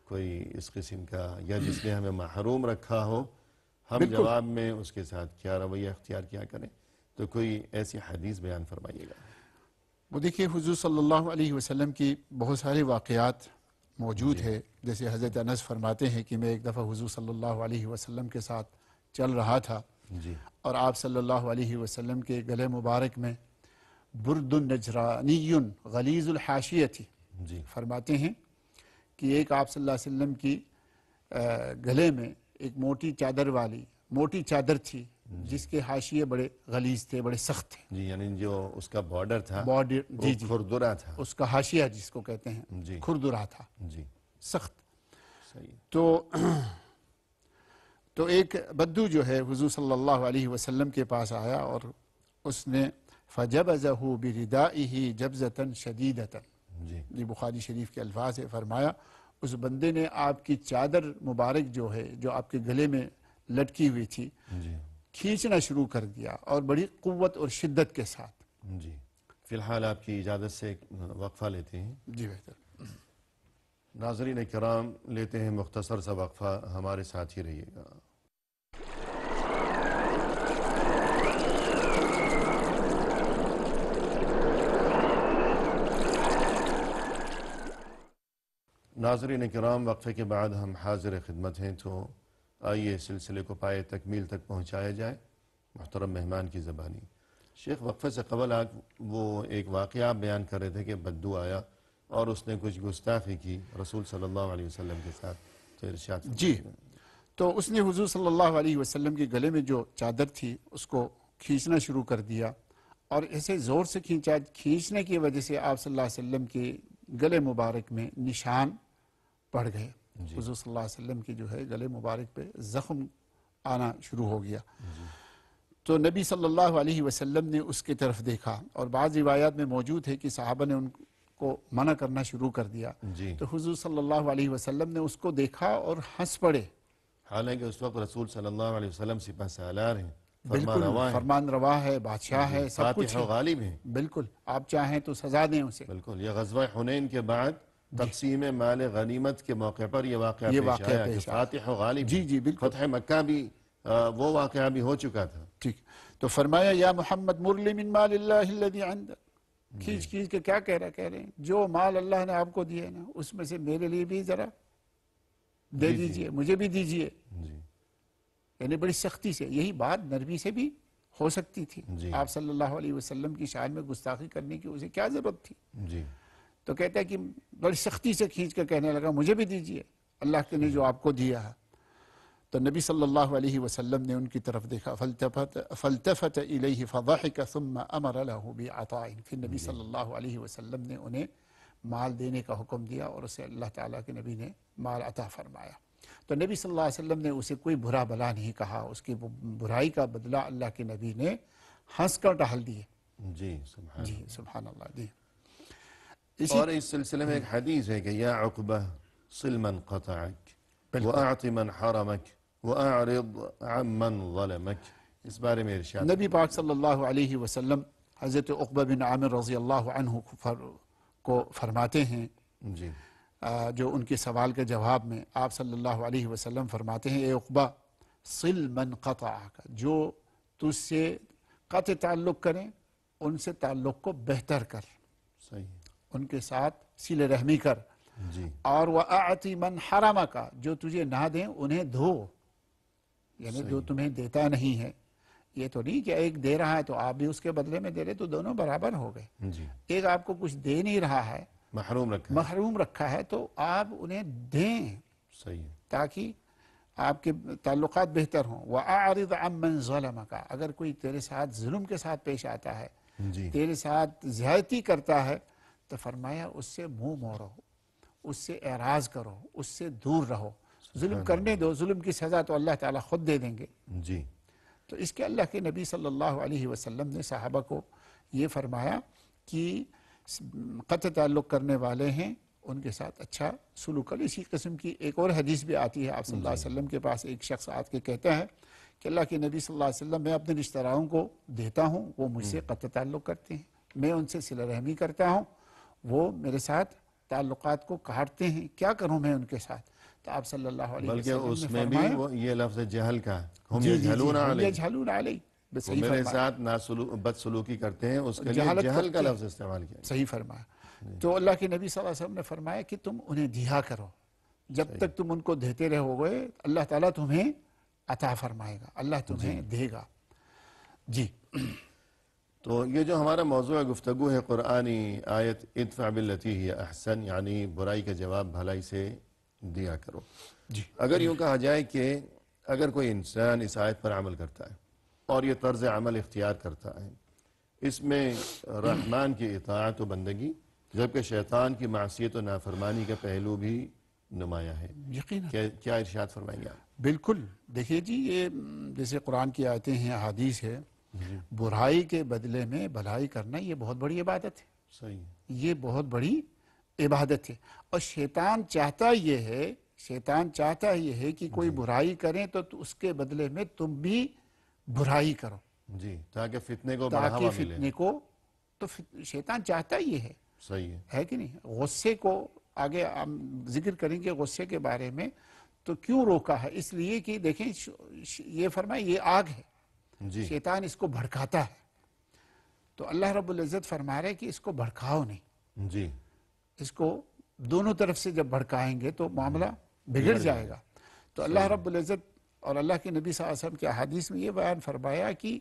کوئی اس قسم کا یا جس نے ہمیں محروم رکھا ہو ہم جواب میں اس کے ساتھ کیا رویہ اختیار کیا کریں، تو کوئی ایسی حدیث بیان فرمائیے گا۔ وہ دیکھیے حضور صلی اللہ علیہ وسلم کی بہت سارے واقعات موجود ہے، جیسے حضرت انس فرماتے ہیں کہ میں ایک دفعہ حضور صلی اللہ علیہ وسلم کے ساتھ چل رہا تھا اور آپ صلی اللہ علیہ وسلم کے گلے مبارک میں برد نجرانی غلیظ الحاشیہ تھی، فرماتے ہیں کہ ایک آپ صلی اللہ علیہ وسلم کی گلے میں ایک موٹی چادر تھی جس کے حاشیے بڑے غلیظ تھے، بڑے سخت تھے، جی یعنی جو اس کا بارڈر تھا جی کھردرا تھا، اس کا حاشیہ جس کو کہتے ہیں کھردرا تھا، جی سخت۔ صحیح۔ تو ایک بدو جو ہے حضور صلی اللہ علیہ وسلم کے پاس آیا اور اس نے فَجَبَزَهُ بِرِدَائِهِ جَبْزَةً شَدِيدَةً، جی یہ بخاری شریف کے الفاظ ہے، فرمایا اس بندے نے آپ کی چادر مبارک جو ہے جو آپ کے گلے میں لٹکی ہوئی تھی جی کھینچنا شروع کر دیا، اور بڑی قوت اور شدت کے ساتھ۔ جی فی الحال آپ کی اجازت سے ایک وقفہ لیتے ہیں۔ جی بہتر۔ ناظرین کرام، لیتے ہیں مختصر سا وقفہ، ہمارے ساتھ ہی رہیے گا۔ ناظرین کرام، وقفے کے بعد ہم حاضر خدمت ہیں، تو آئیے سلسلے کو پائے تکمیل تک پہنچایا جائے محترم مہمان کی زبانی۔ شیخ، وقفے سے قبل آپ وہ ایک واقعہ بیان کر رہے تھے کہ بدو آیا اور اس نے کچھ گستاخی کی رسول صلی اللہ علیہ وسلم کے ساتھ، تو ارشاد جی، فرمائیے۔ تو اس نے حضور صلی اللہ علیہ وسلم کے گلے میں جو چادر تھی اس کو کھینچنا شروع کر دیا، اور ایسے زور سے کھینچنے کی وجہ سے آپ صلی اللہ علیہ وسلم کے گلے مبارک میں نشان پڑ گئے۔ حضور صلی اللہ علیہ وسلم کی جو ہے گلے مبارک پہ زخم آنا شروع ہو گیا۔ تو نبی صلی اللہ علیہ وسلم نے اس کی طرف دیکھا، اور بعض روایات میں موجود ہے کہ صحابہ نے ان کو منع کرنا شروع کر دیا، جی، تو حضور صلی اللہ علیہ وسلم نے اس کو دیکھا اور ہنس پڑے۔ حالانکہ اس وقت رسول صلی اللہ علیہ وسلم سپہ سالار ہیں، فرمان بالکل روا ہیں، فرمان روا ہے، بادشاہ ہے، سب کچھ فاتح و ہے۔ غالب ہیں۔ بالکل، آپ چاہیں تو سزا دیں اسے۔ بالکل، یہ غزوہ حنین کے بعد تقسیم مال غنیمت کے موقع پر یہ واقعہ پیش آیا کہ فاتح و غالب جی ہیں۔ جی بالکل فتح مکہ بھی وہ واقعہ بھی ہو چکا تھا۔ ٹھیک، تو فرمایا یا محمد مرلی من مال اللہ الذی عندک، کھینچ کے کیا کہہ رہے ہیں، جو مال اللہ نے آپ کو دیے نا اس میں سے میرے لیے بھی ذرا دے دیجئے، مجھے بھی دیجئے۔ جی یعنی بڑی سختی سے، یہی بات نرمی سے بھی ہو سکتی تھی۔ جی آپ صلی اللہ علیہ وسلم کی شان میں گستاخی کرنے کی اسے کیا ضرورت تھی؟ جی تو کہتا ہے کہ بڑی سختی سے کھینچ کے کہنے لگا مجھے بھی دیجئے اللہ نے جو آپ کو دیا ہے۔ تو نبی صلی اللہ علیہ وسلم نے ان کی طرف دیکھا، فالتفت الیہ فضحک ثم امر له بعطاء، پھر نبی صلی اللہ علیہ وسلم نے انہیں مال دینے کا حکم دیا اور اسے اللہ تعالیٰ کے نبی نے مال عطا فرمایا۔ تو نبی صلی اللہ علیہ وسلم نے اسے کوئی برا بلا نہیں کہا، اس کی برائی کا بدلہ اللہ کے نبی نے ہنس کر ٹال دیے۔ جی سبحان جی سبحان اللہ۔ جی اور اس سلسلے میں ایک حدیث ہے کہ یا عقبہ صل من قطعک واعط من حرمک واعرض عن من ظلمک، اس بارے میں ارشاد۔ نبی پاک صلی اللہ علیہ وسلم حضرت عقبہ بن عامر رضی اللہ عنہ کو فرماتے ہیں، جی جو ان کے سوال کے جواب میں آپ صلی اللہ علیہ وسلم فرماتے ہیں، اے عقبہ صل من قطعک، جو تجھ سے قطع تعلق کریں ان سے تعلق کو بہتر کر، صحیح، ان کے ساتھ صلہ رحمی کر، جی اور وَأَعْتِ مَنْ حَرَمَكَ، جو تجھے نہ دیں انہیں دو، یعنی جو تمہیں دیتا نہیں ہے۔ یہ تو نہیں کہ ایک دے رہا ہے تو آپ بھی اس کے بدلے میں دے رہے، تو دونوں برابر ہو گئے۔ جی ایک آپ کو کچھ دے نہیں رہا ہے، محروم رکھا ہے، محروم رکھا ہے، تو آپ انہیں دیں صحیح ہے، تاکہ آپ کے تعلقات بہتر ہوں۔ وَأَعْرِضْ عَمْ مَنْ ظَلَمَكَ، اگر کوئی تیرے ساتھ ظلم کے ساتھ پیش آتا ہے، جی تیرے ساتھ زیادتی کرتا ہے، تو فرمایا اس سے منہ موڑو، اس سے اعراض کرو، اس سے دور رہو، ظلم کرنے دو، ظلم کی سزا تو اللہ تعالیٰ خود دے دیں گے۔ جی تو اس کے اللہ کے نبی صلی اللہ علیہ وسلم نے صحابہ کو یہ فرمایا کہ قطع تعلق کرنے والے ہیں ان کے ساتھ اچھا سلوک کرو۔ اسی قسم کی ایک اور حدیث بھی آتی ہے، آپ صلی اللہ علیہ وسلم کے پاس ایک شخص آ کے کہتا ہے کہ اللہ کے نبی صلی اللہ علیہ وسلم، میں اپنے رشتہ داروں کو دیتا ہوں، وہ مجھ سے قطع تعلق کرتے ہیں، میں ان سے صلہ رحمی کرتا ہوں، وہ میرے ساتھ تعلقات کو کاٹتے ہیں، کیا کروں میں ان کے ساتھ؟ تو آپ صلی اللہ علیہ بلکہ وسلم اس نے میں بھی فرمایا، وہ یہ لفظ جہل کا ہے، ہم جی جی جی یجہلون ہم علیہ، یجہلون علیہ، وہ صحیح میرے فرمایا، ساتھ بدسلوکی کرتے ہیں، اس کے لیے جہالت جہل کا کرتے ہیں، لفظ استعمال کیا۔ صحیح فرمایا۔ تو اللہ کے نبی صلی اللہ علیہ وسلم نے فرمایا کہ تم انہیں دیا کرو، جب تک تم ان کو دیتے رہو گے اللہ تعالیٰ تمہیں عطا فرمائے گا، اللہ تمہیں دے گا۔ جی تو یہ جو ہمارا موضوع گفتگو ہے، قرآنی آیت ادفع باللتی ہی احسن، یعنی برائی کا جواب بھلائی سے دیا کرو۔ جی اگر یوں کہا جائے کہ اگر کوئی انسان اس آیت پر عمل کرتا ہے اور یہ طرز عمل اختیار کرتا ہے، اس میں رحمان کی اطاعت و بندگی، جبکہ شیطان کی معصیت و نافرمانی کا پہلو بھی نمایاں ہے. یقیناً کیا ارشاد فرمائیں گے آپ؟ بالکل. دیکھیے جی، یہ جیسے قرآن کی آیتیں ہیں، احادیث ہے، برائی کے بدلے میں بھلائی کرنا یہ بہت بڑی عبادت ہے. صحیح. یہ بہت بڑی عبادت ہے. اور شیطان چاہتا یہ ہے کہ کوئی برائی کریں تو اس کے بدلے میں تم بھی برائی کرو، جی، تاکہ فتنے کو تاکہ بڑھاوا ملے. فتنے کو. تو شیطان چاہتا یہ صحیح ہے. ہے کہ نہیں؟ غصے کو آگے ہم ذکر کریں گے غصے کے بارے میں. تو کیوں روکا ہے؟ اس لیے کہ دیکھیں یہ فرمائے یہ آگ ہے، جی شیطان اس کو بھڑکاتا ہے. تو اللہ رب العزت فرما رہے کہ اس کو بھڑکاؤ نہیں. جی. اس کو دونوں طرف سے جب بھڑکائیں گے تو معاملہ بگڑ جائے گا. تو اللہ رب العزت اور اللہ کے نبی صلی اللہ علیہ وسلم کے احادیث میں یہ بیان فرمایا کہ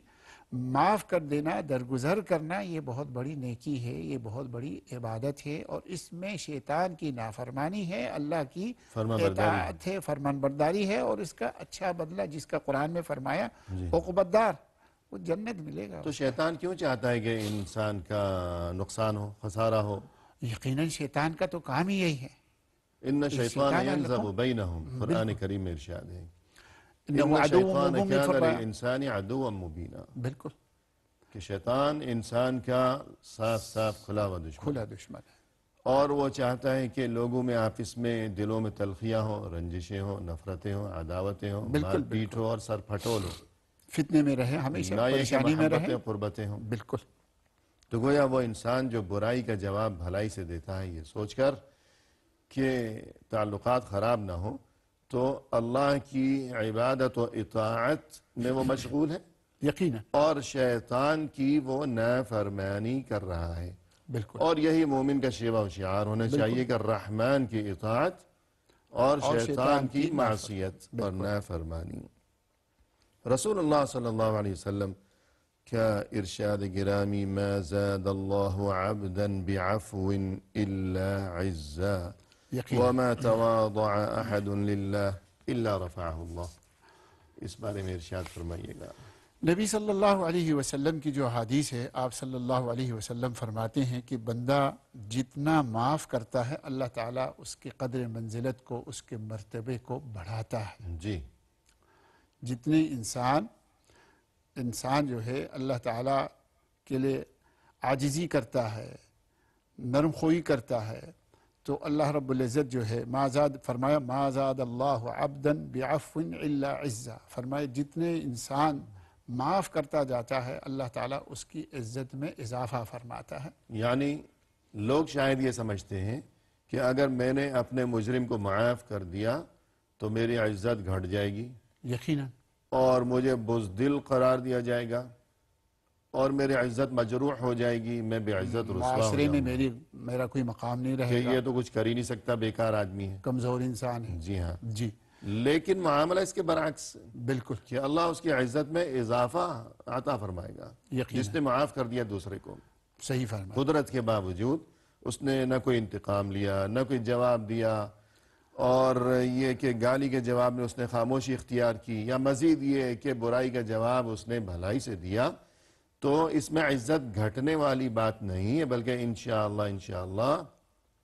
معاف کر دینا، درگزر کرنا یہ بہت بڑی نیکی ہے، یہ بہت بڑی عبادت ہے. اور اس میں شیطان کی نافرمانی ہے، اللہ کی اطاعت ہے، فرمان برداری ہے. اور اس کا اچھا بدلہ جس کا قرآن میں فرمایا عقبت دار، وہ جنت ملے گا. تو شیطان کیوں چاہتا ہے کہ انسان کا نقصان ہو، خسارہ ہو؟ یقیناً شیطان کا تو کام ہی یہی ہے. ان شیطان ینزغ بینہم، قرآن کریم میں ارشاد ہے ان شیطان کان للانسان عدوا مبینا. بالکل. کہ شیطان انسان کا صاف صاف کھلا ہوا دشمن ہے. اور وہ چاہتا ہے کہ لوگوں میں آپس میں دلوں میں تلخیاں ہوں، رنجشیں ہوں، نفرتیں ہوں، عداوتیں ہوں، مار پیٹ ہو اور سر پھٹول ہو، فتنے میں رہے، ہمیشہ نہ یہ کہ پریشانی میں رہے. محبتیں قربتیں ہوں. بالکل. تو گویا وہ انسان جو برائی کا جواب بھلائی سے دیتا ہے یہ سوچ کر کہ تعلقات خراب نہ ہوں، تو اللہ کی عبادت و اطاعت میں وہ مشغول ہے یقیناً. اور شیطان کی وہ نافرمانی کر رہا ہے. بالکل. اور یہی مومن کا شیوہ و شعار ہونا چاہیے کہ الرحمن کی اطاعت اور شیطان کی معصیت اور نافرمانی. رسول اللہ صلی اللہ علیہ وسلم کا ارشاد گرامی ما زاد اللہ عبدا بعفو الا عزا وما تواضع احد للہ الا رفعہ اللہ. اس بارے میں ارشاد فرمائیے گا. نبی صلی اللہ علیہ وسلم کی جو حدیث ہے، آپ صلی اللہ علیہ وسلم فرماتے ہیں کہ بندہ جتنا معاف کرتا ہے اللہ تعالیٰ اس کے قدر منزلت کو، اس کے مرتبے کو بڑھاتا ہے. جی. جتنے انسان جو ہے اللہ تعالیٰ کے لیے عاجزی کرتا ہے، نرم خوئی کرتا ہے، تو اللہ رب العزت جو ہے فرمایا ما زاد اللہ عبدا بعفو الا عزا. فرمایا جتنے انسان معاف کرتا جاتا ہے اللہ تعالیٰ اس کی عزت میں اضافہ فرماتا ہے. یعنی لوگ شاید یہ سمجھتے ہیں کہ اگر میں نے اپنے مجرم کو معاف کر دیا تو میری عزت گھٹ جائے گی. یقیناً. اور مجھے بزدل قرار دیا جائے گا اور میری عزت مجروح ہو جائے گی، میں بے عزت رسوا ہو معاشرے جاؤں میں گا میرا کوئی مقام نہیں کہ رہے گا، یہ تو کچھ کر ہی نہیں سکتا، بیکار آدمی ہے، کمزور انسان ہے. جی ہاں. جی لیکن معاملہ اس کے برعکس بالکل. کہ اللہ اس کی عزت میں اضافہ عطا فرمائے گا. یقیناً. جس نے معاف کر دیا دوسرے کو صحیح فرمایا. قدرت کے باوجود اس نے نہ کوئی انتقام لیا، نہ کوئی جواب دیا، اور یہ کہ گالی کے جواب میں اس نے خاموشی اختیار کی، یا مزید یہ کہ برائی کا جواب اس نے بھلائی سے دیا، تو اس میں عزت گھٹنے والی بات نہیں ہے، بلکہ انشاءاللہ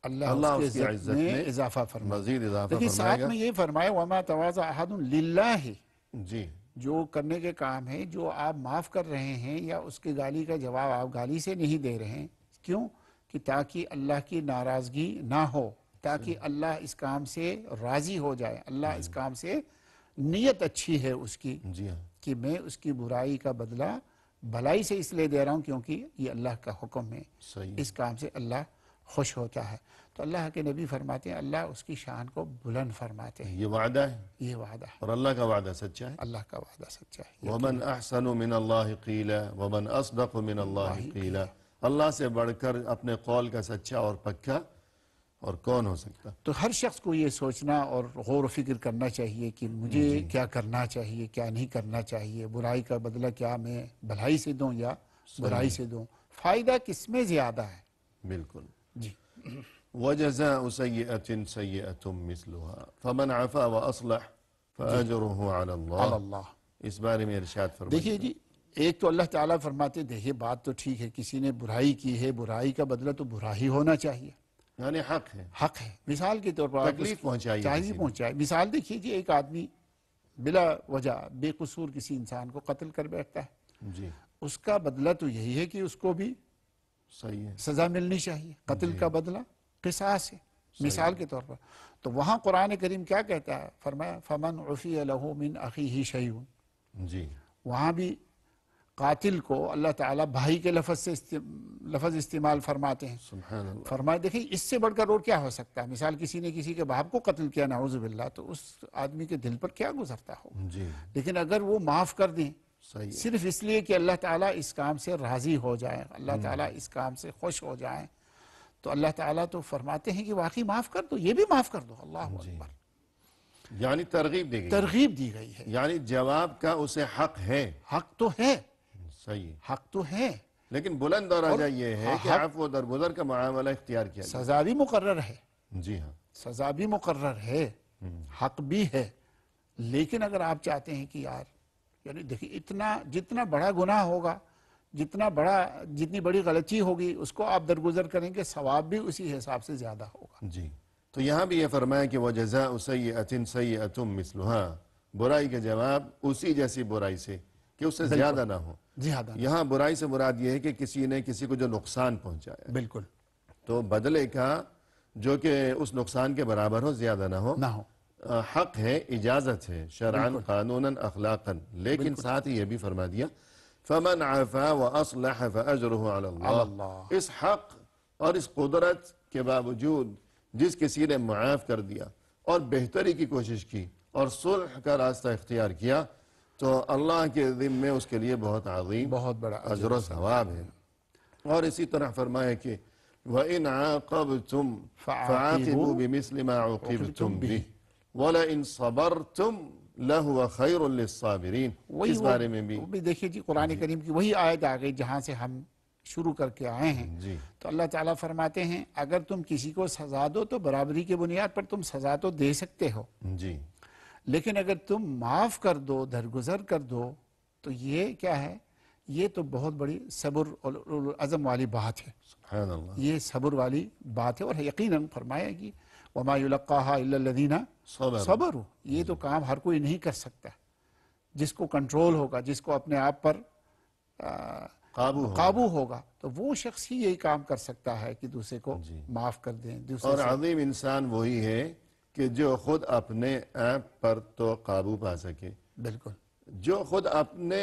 اللہ اس کی عزت میں اضافہ فرمائے. مزید اضافہ لیکن فرمائے ساتھ گا. میں یہ فرمایا وما تواضع احد للہ. جی. جو کرنے کے کام ہے، جو آپ معاف کر رہے ہیں یا اس کی گالی کا جواب آپ گالی سے نہیں دے رہے ہیں، کیوں؟ کہ تاکہ اللہ کی ناراضگی نہ ہو، تاکہ اللہ اس کام سے راضی ہو جائے. اللہ اس کام سے نیت اچھی ہے اس کی جی ہاں. کہ میں اس کی برائی کا بدلہ بھلائی سے اس لیے دے رہا ہوں کیونکہ یہ اللہ کا حکم ہے. صحیح. اس کام سے اللہ خوش ہوتا ہے. تو اللہ کے نبی فرماتے ہیں اللہ اس کی شان کو بلند فرماتے ہیں. یہ وعدہ ہے یہ وعدہ ہے، اور اللہ کا وعدہ سچا ہے. اللہ کا وعدہ سچا ہے. ومن احسن من اللہ قیلا ومن اصدق من اللہ قیلا. اللہ سے بڑھ کر اپنے قول کا سچا اور پکا اور کون ہو سکتا. تو ہر شخص کو یہ سوچنا اور غور و فکر کرنا چاہیے کہ مجھے کیا کرنا چاہیے، کیا نہیں کرنا چاہیے. برائی کا بدلہ کیا میں بھلائی سے دوں یا برائی سے دوں؟ فائدہ کس میں زیادہ ہے؟ بالکل. جی. وجزاء سیئۃ سیئۃ مثلها فمن عفا واصلح فاجرہ علی اللہ. اللہ. اس بارے میں ارشاد فرمائیے. دیکھیے جی، ایک تو اللہ تعالیٰ فرماتے دیکھیے بات تو ٹھیک ہے، کسی نے برائی کی ہے، برائی کا بدلہ تو برا ہی ہونا چاہیے. یعنی حق ہے، حق ہے. مثال کے طور پر آپ تکلیف پہنچائی ہے تکلیف کسی نے. پہنچائے. مثال دیکھیے جی، ایک آدمی بلا وجہ بے قصور کسی انسان کو قتل کر بیٹھتا ہے، جی اس کا بدلہ تو یہی ہے کہ اس کو بھی صحیح ہے. سزا ملنی چاہیے. قتل جی. کا بدلہ قصاص ہے مثال صحیح. کے طور پر. تو وہاں قرآن کریم کیا کہتا ہے؟ فرمایا فمن عفی لہ من اخیہ شیء. جی وہاں بھی قاتل کو اللہ تعالیٰ بھائی کے لفظ استعمال فرماتے ہیں. سبحان اللہ. فرمائے دیکھیں اس سے بڑھ کر اور کیا ہو سکتا ہے؟ مثال کسی نے کسی کے باپ کو قتل کیا نعوذ باللہ، تو اس آدمی کے دل پر کیا گزرتا ہوگا. جی لیکن اگر وہ معاف کر دیں صحیح ہے. صرف اس لیے کہ اللہ تعالیٰ اس کام سے راضی ہو جائے، اللہ تعالیٰ اس کام سے خوش ہو جائیں، تو اللہ تعالیٰ تو فرماتے ہیں کہ واقعی معاف کر دو، یہ بھی معاف کر دو. اللہ جی اکبر. یعنی ترغیب دی گئی ہے. ترغیب دی گئی ہے. یعنی جواب کا اسے حق ہے. حق تو ہے، صحیح ہے. حق تو ہے. لیکن بلند درجہ یہ ہے کہ حق- عفو و درگزر کا معاملہ اختیار کیا جائے. سزا بھی مقرر ہے، جی ہاں. سزا بھی مقرر ہے، حق بھی ہے. لیکن اگر آپ چاہتے ہیں کہ یار یعنی دیکھیں جتنا بڑا گناہ ہوگا، جتنی بڑی غلطی ہوگی، اس کو آپ درگزر کریں گے، ثواب بھی اسی حساب سے زیادہ ہوگا. جی تو یہاں بھی یہ فرمایا کہ وَجَزَاءُ سَيِّئَةٍ سَيِّئَةٌ مِثْلُهَا. برائی کا جواب اسی جیسی برائی سے کہ اس سے زیادہ نہ ہو. زیادہ یہاں برائی سے مراد یہ ہے کہ کسی نے کسی کو جو نقصان پہنچایا بالکل تو بدلے کا جو کہ اس نقصان کے برابر ہو، زیادہ نہ ہو. نہ ہو. حق ہے، اجازت ہے شرعاً قانوناً اخلاقاً. لیکن ساتھ ہی یہ بھی فرما دیا فَمَنْ عَفَا وَأَصْلَحَ فَأَجْرُهُ عَلَى علی اللَّهِ. اللہ. اس حق اور اس قدرت کے باوجود جس کسی نے معاف کر دیا اور بہتری کی کوشش کی اور صلح کا راستہ اختیار کیا تو اللہ کے ذمے اس کے لیے بہت عظیم بہت بڑا اجر و ثواب ہے. اور اسی طرح فرمایا کہ وَإِنْ عَاقَبْتُمْ فَعَاقِبُوا بِمِثْلِ مَا عُوقِبْتُمْ بِهِ وَلَئِنْ صَبَرْتُمْ لَهُوَ خَيْرٌ لِلصَّابِرِينَ. اس بارے میں بھی وہ بھی دیکھیے جی قرآن کریم کی وہی آیت آ گئی جہاں سے ہم شروع کر کے آئے ہیں. جی تو اللہ تعالیٰ فرماتے ہیں اگر تم کسی کو سزا دو تو برابری کی بنیاد پر تم سزا تو دے سکتے ہو، جی لیکن اگر تم معاف کر دو، درگزر کر دو، تو یہ کیا ہے؟ یہ تو بہت بڑی صبر اور عزم والی بات ہے. سبحان اللہ. یہ صبر والی بات ہے. اور یقیناً فرمایا کہ وَمَا يُلَقَّاهَا إِلَّا الَّذِينَ صَبَرُوا. یہ تو کام ہر کوئی نہیں کر سکتا. جس کو کنٹرول ہوگا، جس کو اپنے آپ پر قابو ہوگا، تو وہ شخص ہی یہی کام کر سکتا ہے کہ دوسرے کو معاف کر دیں. اور عظیم انسان وہی ہے کہ جو خود اپنے آپ پر تو قابو پا سکے، بالکل جو خود اپنے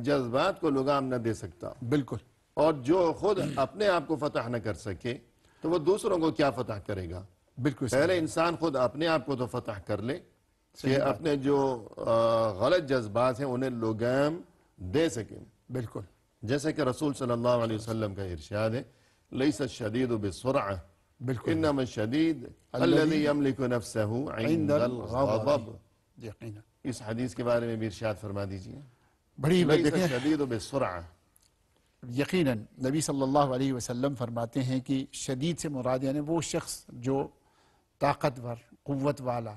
جذبات کو لگام نہ دے سکتا، بالکل اور جو خود اپنے آپ کو فتح نہ کر سکے تو وہ دوسروں کو کیا فتح کرے گا. بالکل پہلے انسان خود اپنے آپ کو تو فتح کر لے کہ اپنے جو غلط جذبات ہیں انہیں لگام دے سکیں. بالکل جیسے کہ رسول صلی اللہ علیہ وسلم کا ارشاد ہے لیس الشدید بالسرعہ بالکل انما الشدید الذي يملك نفسه عند الغضب. یقینا اس حدیث کے بارے میں بھی ارشاد فرما دیجئے. بڑی لیس دیکھیں الشدید بالسرعہ. یقیناً نبی صلی اللہ علیہ وسلم فرماتے ہیں کہ شدید سے مراد یعنی وہ شخص جو طاقتور قوت والا.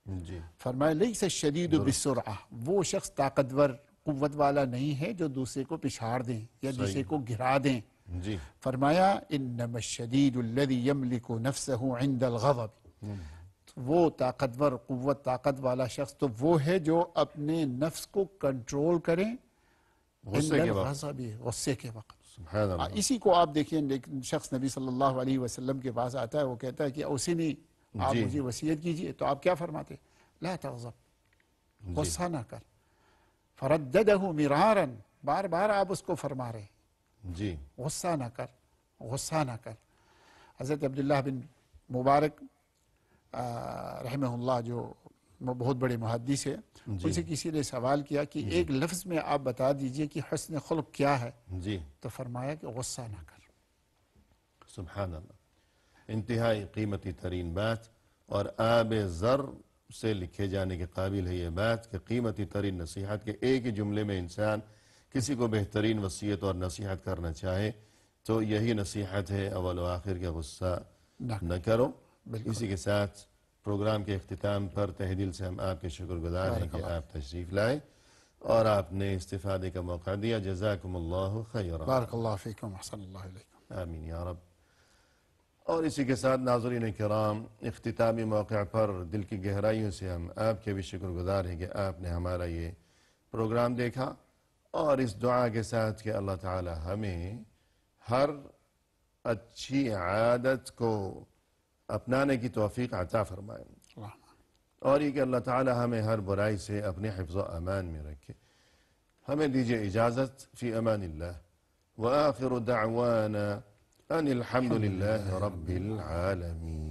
جی فرمایا لیس الشدید بالسرعہ، وہ شخص طاقتور قوت والا نہیں ہے جو دوسرے کو پچھاڑ دیں یا دوسرے کو گرا دیں. جی فرمایا انما الشدید الذی یملک نفسہ عند الغضب. وہ طاقتور طاقت والا شخص تو وہ ہے جو اپنے نفس کو کنٹرول کرے غصے کے وقت. الغضب، غصے کے وقت. سبحان اللہ. اسی کو آپ دیکھیں لیکن شخص نبی صلی اللہ علیہ وسلم کے پاس آتا ہے، وہ کہتا ہے کہ اوصنی، آپ مجھے وصیت کیجئے. تو آپ کیا فرماتے؟ لا تغضب، غصہ نہ کر. فرددہ مرارا، بار بار آپ اس کو فرما رہے جی غصہ نہ کر، غصہ نہ کر. حضرت عبداللہ بن مبارک رحمہ اللہ جو بہت بڑے محدث ہے، ان سے کسی نے سوال کیا کہ ایک لفظ میں آپ بتا دیجئے کہ حسن خلق کیا ہے. جی تو فرمایا کہ غصہ نہ کر. سبحان اللہ. انتہائی قیمتی ترین بات اور آب زر سے لکھے جانے کے قابل ہے یہ بات کہ قیمتی ترین نصیحت کے ایک ہی جملے میں انسان کسی کو بہترین وصیت اور نصیحت کرنا چاہے تو یہی نصیحت ہے اول و آخر کے غصہ نہ کرو. اسی کے ساتھ پروگرام کے اختتام پر تہ دل سے ہم آپ کے شکر گزار ہیں کہ آپ تشریف لائے اور آپ نے استفادے کا موقع دیا. جزاکم اللہ خیرا. بارک اللہ فیکم، احسن اللہ علیکم. آمین یا رب. اور اسی کے ساتھ ناظرین کرام، اختتامی موقع پر دل کی گہرائیوں سے ہم آپ کے بھی شکر گزار ہیں کہ آپ نے ہمارا یہ پروگرام دیکھا، اور اس دعا کے ساتھ کہ اللہ تعالی ہمیں ہر اچھی عادت کو اپنانے کی توفیق عطا فرمائے، اور یہ کہ اللہ تعالی ہمیں ہر برائی سے اپنے حفظ و امان میں رکھے۔ ہمیں دیجئے اجازت، فی امان اللہ، وآخر دعوانا ان الحمد للہ رب العالمین۔